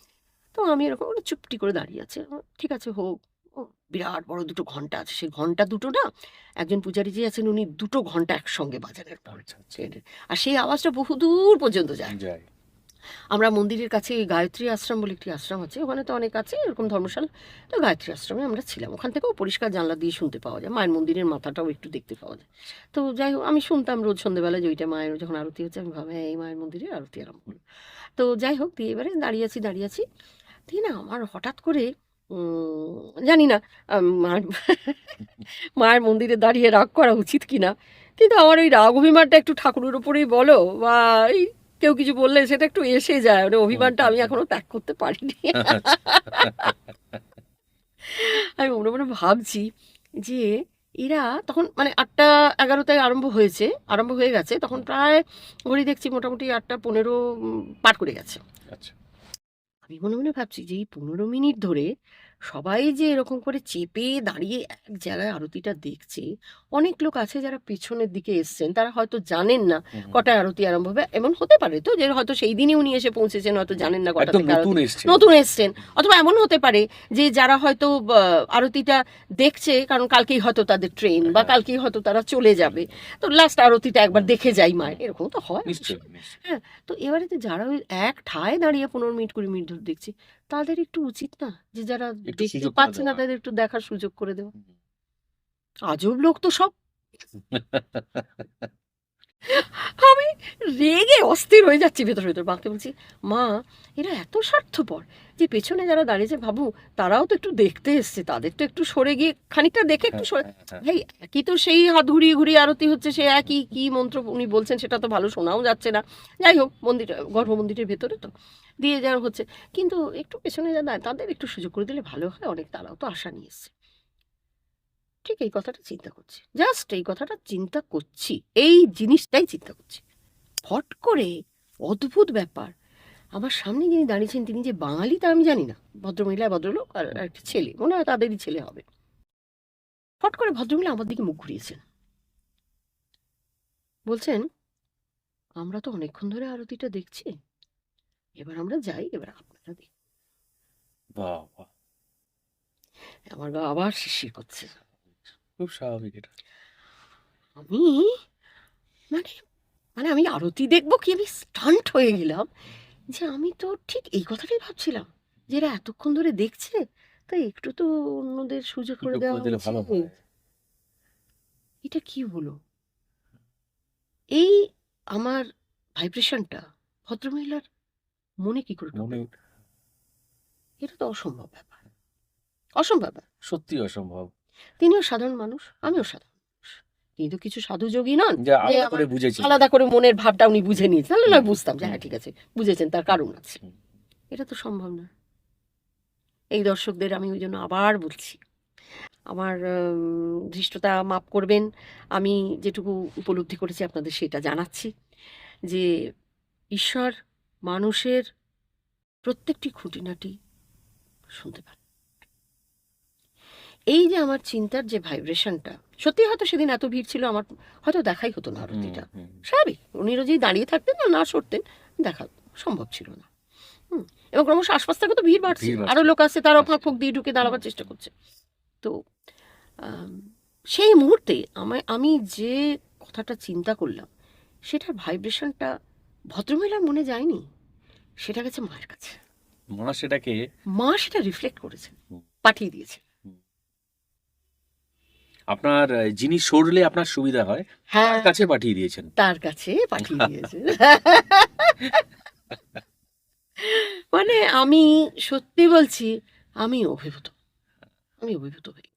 তো আমি এরকম করে চুপটি করে দাঁড়িয়ে আছি। ঠিক আছে হোক। ও বিরাট বড় দুটো ঘন্টা আছে। সেই ঘন্টা দুটো না একজন পূজারীজি আছেন, উনি দুটো ঘন্টা একসঙ্গে বাজান এরকম। আচ্ছা, আচ্ছা। আর সেই আওয়াজটা বহুদূর পর্যন্ত যায়। যায়। আমরা মন্দিরের কাছে গায়ত্রী আশ্রম বলে একটি আশ্রম আছে, ওখানে তো অনেক আছে এরকম ধর্মশালা। তো গায়ত্রী আশ্রমে আমরা ছিলাম, ওখান থেকেও পরিষ্কার জানলা দিয়ে শুনতে পাওয়া যায়, মায়ের মন্দিরের মাথাটাও একটু দেখতে পাওয়া যায়। তো যাই হোক, আমি শুনতাম রোজ সন্ধ্যেবেলায় যে ওইটা মায়ের যখন আরতি হচ্ছে, আমি ভাবি এই মায়ের মন্দিরে আরতি আরম্ভ হলো। তো যাই হোক, দিয়ে এবারে দাঁড়িয়ে আছি দিয়ে না আমার হঠাৎ করে জানি না মায়ের মায়ের মন্দিরে দাঁড়িয়ে রাগ করা উচিত কিনা, কিন্তু আমার ওই রাগ অভিমানটা একটু ঠাকুরের উপরেই বলো বা এই কেউ কিছু বললে সেটা একটু এসে যায়, মানে হুম। অভিমানটা হুম। আমি হুম। এখনো ত্যাগ করতে পারিনি। আচ্ছা। আমি মনে মনে ভাবছি যে এরা তখন মানে 8টা 11টায় আরম্ভ হয়ে গেছে, তখন হুম। প্রায় ঘড়ি দেখছি মোটামুটি 8টা 15 পার করে গেছে। আচ্ছা। আমি মনে মনে ভাবছি যে এই 15 মিনিট ধরে সবাই যে এরকম করে চেপে দাঁড়িয়ে এক জায়গায় আরতিটা দেখছে, অনেক লোক আছে যারা পেছনের দিকে এসছেন, তারা হয়তো জানেন না হুম। হুম। কটায় আরতি আরম্ভ হবে। এমন হতে পারে তো যে হয়তো সেই দিনই উনি এসে পৌঁছেছেন, হয়তো জানেন না কটা একদম থেকে নতুন আরতি, এসছে। নতুন এসছেন। অথবা এমন হতে পারে যে যারা হয়তো আরতিটা দেখছে কারণ কালকেই হয়তো তাদের ট্রেন বা হ্যাঁ। কালকেই হয়তো তারা চলে যাবে, তো লাস্ট আরতিটা একবার হুম। দেখে যাই হুম। মায়ের, এরকম তো হয় অনেক নিশ্চয়ই, সময়। নিশ্চয়ই। হ্যাঁ, তো এবারে তো যারা ওই এক ঠায় দাঁড়িয়ে 15 মিনিট 20 মিনিট ধরে দেখছি, তাদের একটু উচিত না যে যারা একটু দেখতে সুযোগ করে পাচ্ছে না দেওয়া। তাদের একটু দেখার সুযোগ করে দেওয়া? হুম। আজব লোক তো সব। আমি রেগে অস্থির হয়ে যাচ্ছি ভেতর মাকে বলছি, মা এরা এত স্বার্থপর যে পেছনে যারা দাঁড়িয়েছে ভাবু তারাও তো একটু দেখতে এসছে, তাদের তো একটু সরে গিয়ে খানিকটা দেখে একটু হ্যাঁ, সরে। হ্যাঁ, হ্যাঁ। ভাই একই তো সেই হাত ঘুরিয়ে ঘুরিয়ে আরতি হচ্ছে, সে একই কি মন্ত্র উনি বলছেন সেটা তো ভালো শোনাও যাচ্ছে না। যাই হোক, গর্ভমন্দিরের ভেতরে তো দিয়ে যাওয়া হচ্ছে, কিন্তু একটু পেছনে যারা দাঁড়ায়, তাদের একটু সুযোগ করে দিলে ভালো হয়, অনেক তারাও তো আশা নিয়ে এসছে। ঠিক এই কথাটা চিন্তা করছি, জাস্ট এই কথাটা চিন্তা করছি, এই জিনিসটাই চিন্তা করছি। ফট করে অদ্ভুত ব্যাপার, আমার সামনে যিনি দাঁড়িয়েছেন তিনি যে বাঙালি তা আমি জানি না, ভদ্রমহিলা ভদ্রলোক আর আর একটা ছেলে, মনে হয় তাদেরই ছেলে হবে। ফট করে ভদ্রমহিলা আমার দিকে মুখ ঘুরিয়েছেন, বলছেন, আমরা তো অনেকক্ষণ ধরে আরতিটা দেখছি, এবার আমরা যাই, এবার আপনারা দেখুন। বাহ! বাহ! আমার গা আবার শিরশির করছে। খুব স্বাভাবিক এটা। আমি মানে মানে আমি আরতি দেখবো কি, আমি স্টান্ট হয়ে গেলাম যে আমি তো ঠিক এই কথাটাই ভাবছিলাম যে এরা এতক্ষণ ধরে দেখছে, তাই একটু তো অন্যদের সুযোগ করে সুযোগ দেওয়া করে দিলে উচিত। ভালো হয়। এটা কি হলো? এই আমার ভাইব্রেশনটা ভদ্রমহিলার মনে কি করে মনে ঢুকলো? এটা তো অসম্ভব ব্যাপার, অসম্ভব ব্যাপার। সত্যিই অসম্ভব। তিনিও সাধারণ মানুষ, আমিও সাধারণ মানুষ, কিন্তু কিছু সাধু যোগী নন যে যে আলাদা আমার করে বুঝেছেন। আলাদা করে মনের ভাবটা উনি বুঝে নিয়েছেন, তাহলে হুম। নয় বুঝতাম যে হুম। হ্যাঁ ঠিক আছে, বুঝেছেন, তার হুম। কারণ আছে। হুম। এটা তো সম্ভব না। এই দর্শকদের আমি ওই জন্য আবার বলছি, আমার ধৃষ্টতা মাপ করবেন, আমি যেটুকু উপলব্ধি করেছি আপনাদের সেটা জানাচ্ছি, যে ঈশ্বর মানুষের প্রত্যেকটি খুঁটিনাটি শুনতে পান। এই যে আমার চিন্তার যে ভাইব্রেশনটা, সত্যি হয়তো সেদিন এত ভিড় ছিল, আমার হয়তো দেখাই হতো না হুম। আরতিটা, হুম। স্বাভাবিক, উনি যদি দাঁড়িয়ে থাকতেন না না সরতেন, দেখা সম্ভব ছিল না। হুম, এবং ক্রমশ আশপাশ থেকে তো ভিড় বাড়ছে, ভিড় আরো বাড়ছে। লোক আসছে, তারাও ফাঁক আসছে। ফোঁক দিয়ে ঢুকে হুম। দাঁড়াবার চেষ্টা করছে। তো আম, সেই মুহূর্তে আমি যে কথাটা চিন্তা করলাম, সেটার ভাইব্রেশনটা ভদ্রমহিলার মনে যায়নি, সেটা গেছে মায়ের কাছে। মা সেটাকে। মা সেটা রিফ্লেক্ট করেছেন, হুম। পাঠিয়ে দিয়েছেন। হুম। আপনার যিনি সরলে আপনার সুবিধা হয়, হ্যাঁ, তার কাছে পাঠিয়ে দিয়েছেন। তার কাছে পাঠিয়ে দিয়েছেন। মানে আমি সত্যি বলছি, আমি অভিভূত, আমি অভিভূত হই।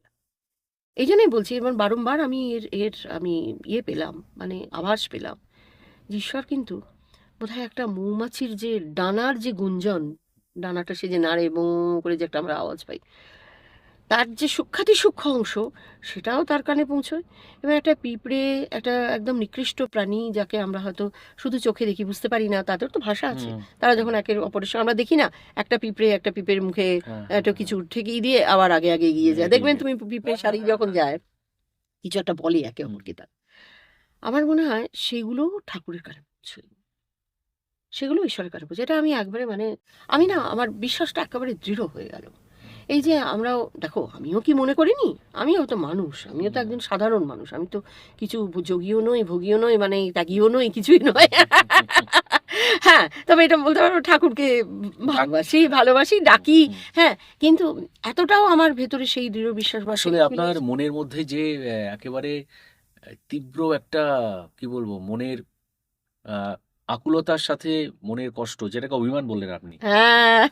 এই জন্যই বলছি, এবং বারংবার আমি এর এর আমি ইয়ে পেলাম, মানে আভাস পেলাম যে ঈশ্বর কিন্তু বোধহয় একটা মৌমাছির যে ডানার যে গুঞ্জন, ডানাটা সে যে নাড়ে বং করে যে একটা আমরা আওয়াজ পাই, তার যে সূক্ষ্মাতি সূক্ষ্ম অংশ সেটাও তার কানে পৌঁছয়। এবার একটা পিঁপড়ে, একটা একদম নিকৃষ্ট প্রাণী যাকে আমরা হয়তো শুধু চোখে দেখি, বুঝতে পারি না, তাদের তো ভাষা আছে। হুম, তারা যখন একের অপরের সঙ্গে, আমরা দেখি না একটা পিঁপড়ের মুখে হ্যাঁ, একটা কিছু ঠেকিয়ে দিয়ে আবার আগে আগে এগিয়ে যায়, এগিয়ে দেখবেন যায়। তুমি পিঁপড়ে সারি যখন যায় কিছু একটা বলে একে হুম, অপরকে। তার আমার মনে হয় সেগুলো ঠাকুরের কানে পৌঁছয়, সেগুলো ঈশ্বরের কাছে পৌঁছে। এটা আমি একবারে মানে, আমি না, আমার বিশ্বাসটা একেবারে দৃঢ় হয়ে গেল। এই যে আমরাও দেখো, আমিও কি মনে করিনি, আমিও তো মানুষ, আমিও তো একজন সাধারণ মানুষ, আমি তো কিছু যোগীও নই, ভোগীও নই, মানে ত্যাগীও নই, কিছুই নয়। হ্যাঁ, তবে এটা বলতে পারবো ঠাকুরকে ভালোবাসি, ভালোবাসি, ডাকি। হুম। হ্যাঁ, কিন্তু এতটাও আমার ভেতরে সেই দৃঢ় বিশ্বাস বা আসলে সেই আপনার feelings- মনের মধ্যে যে একেবারে তীব্র একটা কি বলবো মনের আহ, আকুলতার সাথে মনের কষ্ট, যেটাকে অভিমান বললেন আপনি, হ্যাঁ,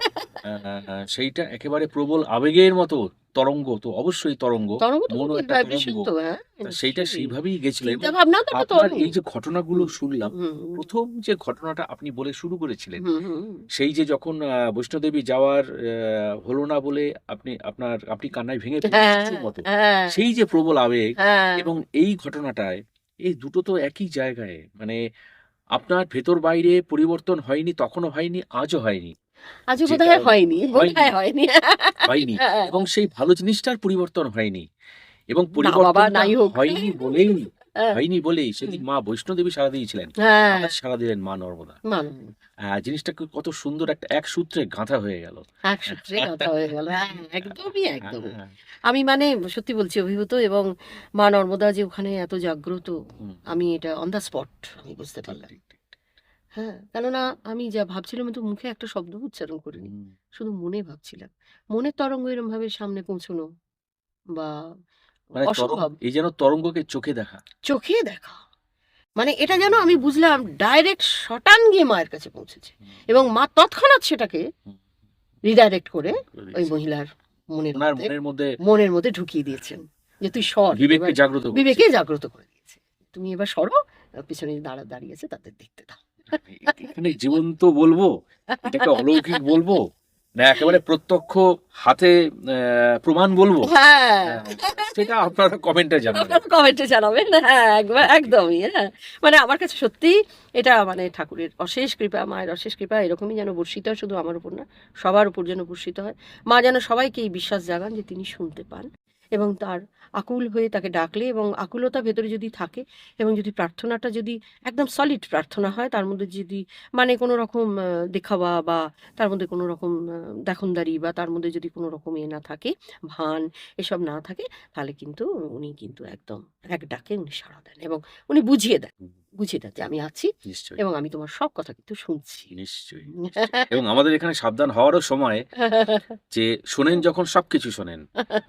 সেইটা একেবারে প্রবল আবেগের মতো তরঙ্গ, তো অবশ্যই তরঙ্গ, তরঙ্গ তো মনও একটা ভাইব্রেশন তরঙ্গ। তো, হ্যাঁ তা সেইটা নিশ্চয়ই। সেইভাবেই গেছিল এবং চিন্তা ভাবনাও তো একটা আপনার তরঙ্গ। এই যে ঘটনাগুলো হুম, শুনলাম, হুম, প্রথম যে ঘটনাটা আপনি বলে শুরু করেছিলেন, হুম, হুম, সেই যে যখন বৈষ্ণোদেবী যাওয়ার হলো না বলে আপনি কান্নায় ভেঙে পড়লেন হ্যাঁ, শিশুর মতো, হ্যাঁ, সেই যে প্রবল আবেগ হ্যাঁ, এবং এই ঘটনাটায়, এই দুটো তো একই জায়গায়, মানে আপনার ভেতর বাইরে পরিবর্তন হয়নি, তখনও হয়নি, আজও হয়নি, আজও যেটা বোধহয় হয়নি, হয়নি, বোধহয় হয়নি। হয়নি, হ্যাঁ, এবং সেই ভালো জিনিসটার পরিবর্তন হয়নি, এবং না বাবা, পরিবর্তনটা নাই হোক। হয়নি বলেই হ্যাঁ, সেদিন মা বৈষ্ণোদেবী সাড়া দিয়েছিলেন, হ্যাঁ, আজ সাড়া দিলেন মা নর্মদা। মানুষ জিনিসটা কত সুন্দর একটা এক সূত্রে গাঁথা হয়ে গেল। এক সূত্রে কথা হয়ে গেল। হ্যাঁ, একদমই, একদমই। হ্যাঁ, আমি মানে সত্যি বলছি অভিভূত, এবং মা নর্মদা যে ওখানে এত জাগ্রত, হুম, আমি এটা অন দ্য স্পট আমি বুঝতে ঠিক পারলাম। ঠিক ঠিক। হ্যাঁ, কেননা আমি যা ভাবছিলাম, আমি তো মুখে একটা শব্দ উচ্চারণ করিনি, হুম, শুধু মনে ভাবছিলাম। মনের তরঙ্গ এরম ভাবে সামনে পৌঁছানো বা মানে অসম্ভব, এই যেন তরঙ্গকে চোখে দেখা। চোখে দেখা, মানে এটা যেন আমি বুঝলাম ডাইরেক্ট শটান গিয়ে মায়ের কাছে পৌঁছেছে, হুম, এবং মা তৎক্ষণাৎ সেটাকে হুম, রিডাইরেক্ট করে করে ওই দিয়েছে। মহিলার মনের ওনার মধ্যে, মনের মধ্যে মনের মধ্যে ঢুকিয়ে দিয়েছেন যে তুই সর বিবেককে এবার। জাগ্রত করছে। বিবেকে জাগ্রত করে দিয়েছে, তুমি এবার সরো, পিছনে দাঁড়িয়েছে তাদের দেখতে দাও। এখানে জীবন্ত বলবো, এটাকে অলৌকিক বলবো, না একেবারে প্রত্যক্ষ হাতে প্রমাণ বলবো, হ্যাঁ, হ্যাঁ, সেটা আপনারা কমেন্টে জানাবেন। আপনারা কমেন্টে জানাবেন। হ্যাঁ, একবার একদমই। হ্যাঁ, মানে আমার কাছে সত্যি এটা মানে ঠাকুরের অশেষ কৃপা, মায়ের অশেষ কৃপা এরকমই যেন বর্ষিত হয়, শুধু আমার উপর না, সবার উপর যেন বর্ষিত হয়। মা যেন সবাইকে এই বিশ্বাস জাগান যে তিনি শুনতে পান, এবং তার আকুল হয়ে তাকে ডাকলে, এবং আকুলতা ভেতরে যদি থাকে, এবং যদি প্রার্থনাটা যদি একদম সলিড প্রার্থনা হয়, তার মধ্যে যদি মানে কোনো রকম দেখাওয়া বা তার মধ্যে কোনো রকম দেখনদারি বা তার মধ্যে যদি কোনো রকম না থাকে, ভান এসব না থাকে, তাহলে কিন্তু উনি কিন্তু একদম এক ডাকে উনি সাড়া দেন, এবং উনি বুঝিয়ে দেন, হুম, বুঝিয়ে দেন যে আমি আছি, নিশ্চয়ই, এবং আমি তোমার সব কথা কিন্তু শুনছি। নিশ্চয়ই, নিশ্চয়ই। এবং আমাদের এখানে সাবধান হওয়ারও সময়, যে শোনেন যখন সবকিছু শোনেন,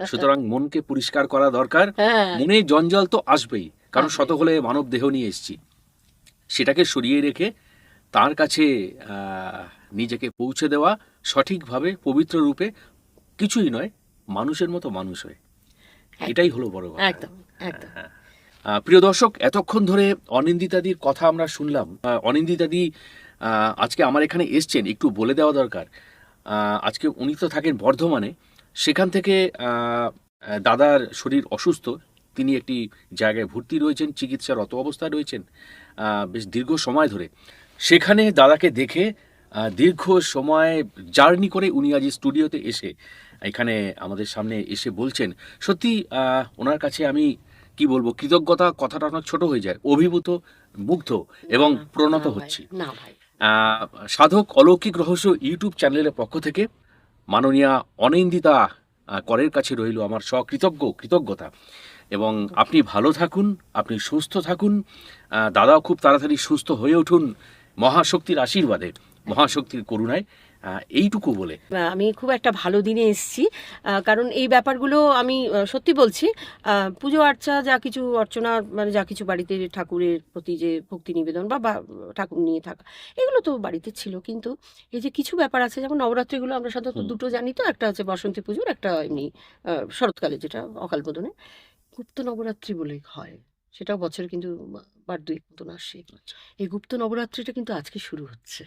সুতরাং মনকে পরিষ্কার করা দরকার। হ্যাঁ, মনে জঞ্জাল তো আসবেই, কারণ আসবে। শত হলে মানব দেহ নিয়ে এসেছি, সেটাকে সরিয়ে রেখে তার কাছে আহ, নিজেকে পৌঁছে দেওয়া সঠিকভাবে, পবিত্র রূপে, কিছুই নয়, মানুষের মতো মানুষ হয়ে, এটাই একদম, হলো বড় কথা। একদম, একদম। হ্যাঁ। প্রিয় দর্শক, এতক্ষণ ধরে অনিন্দিতাদির কথা আমরা শুনলাম। অনিন্দিতাদি আজকে আমার এখানে এসছেন, একটু বলে দেওয়া দরকার। আজকে উনি তো থাকেন বর্ধমানে, সেখান থেকে দাদার শরীর অসুস্থ, তিনি একটি জায়গায় ভর্তি রয়েছেন, চিকিৎসারত অবস্থায় রয়েছেন বেশ দীর্ঘ সময় ধরে। সেখানে দাদাকে দেখে দীর্ঘ সময় জার্নি করে উনি আজ এই স্টুডিওতে এসে এখানে আমাদের সামনে এসে বলছেন, সত্যি ওনার কাছে আমি কি বলবো, কৃতজ্ঞতা কথাটা অনেক ছোট হয়ে যায়, অভিভূত, মুগ্ধ এবং না, প্রণত না ভাই, হচ্ছি। না ভাই। আহ, সাধক অলৌকিক রহস্য ইউটিউব চ্যানেলের পক্ষ থেকে মাননীয়া অনিন্দিতা করের কাছে রইল আমার কৃতজ্ঞতা, এবং আপনি ভালো থাকুন, আপনি সুস্থ থাকুন, দাদাও খুব তাড়াতাড়ি সুস্থ হয়ে উঠুন, মহাশক্তির আশীর্বাদে, মহাশক্তির করুণায়, এইটুকু বলে আমি খুব একটা ভালো দিনে এসেছি, কারণ এই ব্যাপারগুলো আমি সত্যি বলছি, পুজো আর্চা যা কিছু অর্চনা, মানে যা কিছু বাড়িতে ঠাকুরের প্রতি যে ভক্তি নিবেদন বা বা ঠাকুর নিয়ে থাকা, এগুলো তো বাড়িতে ছিল, কিন্তু এই যে কিছু ব্যাপার আছে, যেমন নবরাত্রিগুলো আমরা সাধারণত হুম, দুটো জানি, তো একটা হচ্ছে বসন্তী পুজোর, একটা এমনি শরৎকালে যেটা অকাল বোধনে গুপ্ত নবরাত্রি বলে হয়, সেটাও বছরে কিন্তু বার দুই মতন আসে। আচ্ছা, এই গুপ্ত নবরাত্রিটা কিন্তু আজকে শুরু হচ্ছে।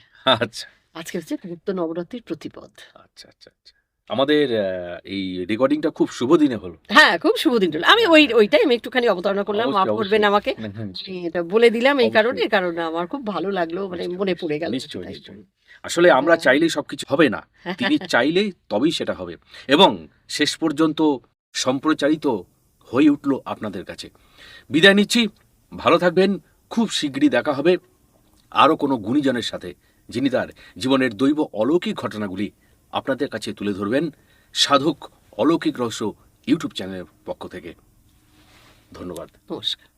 আচ্ছা, আজকে হচ্ছে গুপ্ত নবরাত্রির প্রতিপদ। আচ্ছা আচ্ছা আচ্ছা। আমাদের এই রেকর্ডিংটা খুব শুভ দিনে হলো। হ্যাঁ, খুব শুভ দিন রইল। আমি ওইটাই আমি একটুখানি অবতারণা করলাম। মাফ অবশ্যই করবেন অবশ্যই। আমাকে। হুম, হুম। আমি এটা বলে দিলাম এই কারণে, অবশ্যই কারণ আমার খুব ভালো লাগলো, মানে নিশ্চয়ই মনে পড়ে নিশ্চয়ই গেল। নিশ্চয়ই তাই নিশ্চয়ই। বলি। আসলে আমরা এটা চাইলেই সবকিছু হবে না, তিনি চাইলেই তবেই সেটা হবে এবং শেষ পর্যন্ত সম্প্রচারিত হয়ে উঠল আপনাদের কাছে। বিদায় নিচ্ছি, ভালো থাকবেন। খুব শিগগিরই দেখা হবে আরও কোনো গুণীজনের সাথে, যিনি তার জীবনের দৈব অলৌকিক ঘটনাগুলি আপনাদের কাছে তুলে ধরবেন সাধক অলৌকিক রহস্য ইউটিউব চ্যানেলের পক্ষ থেকে। ধন্যবাদ। নমস্কার।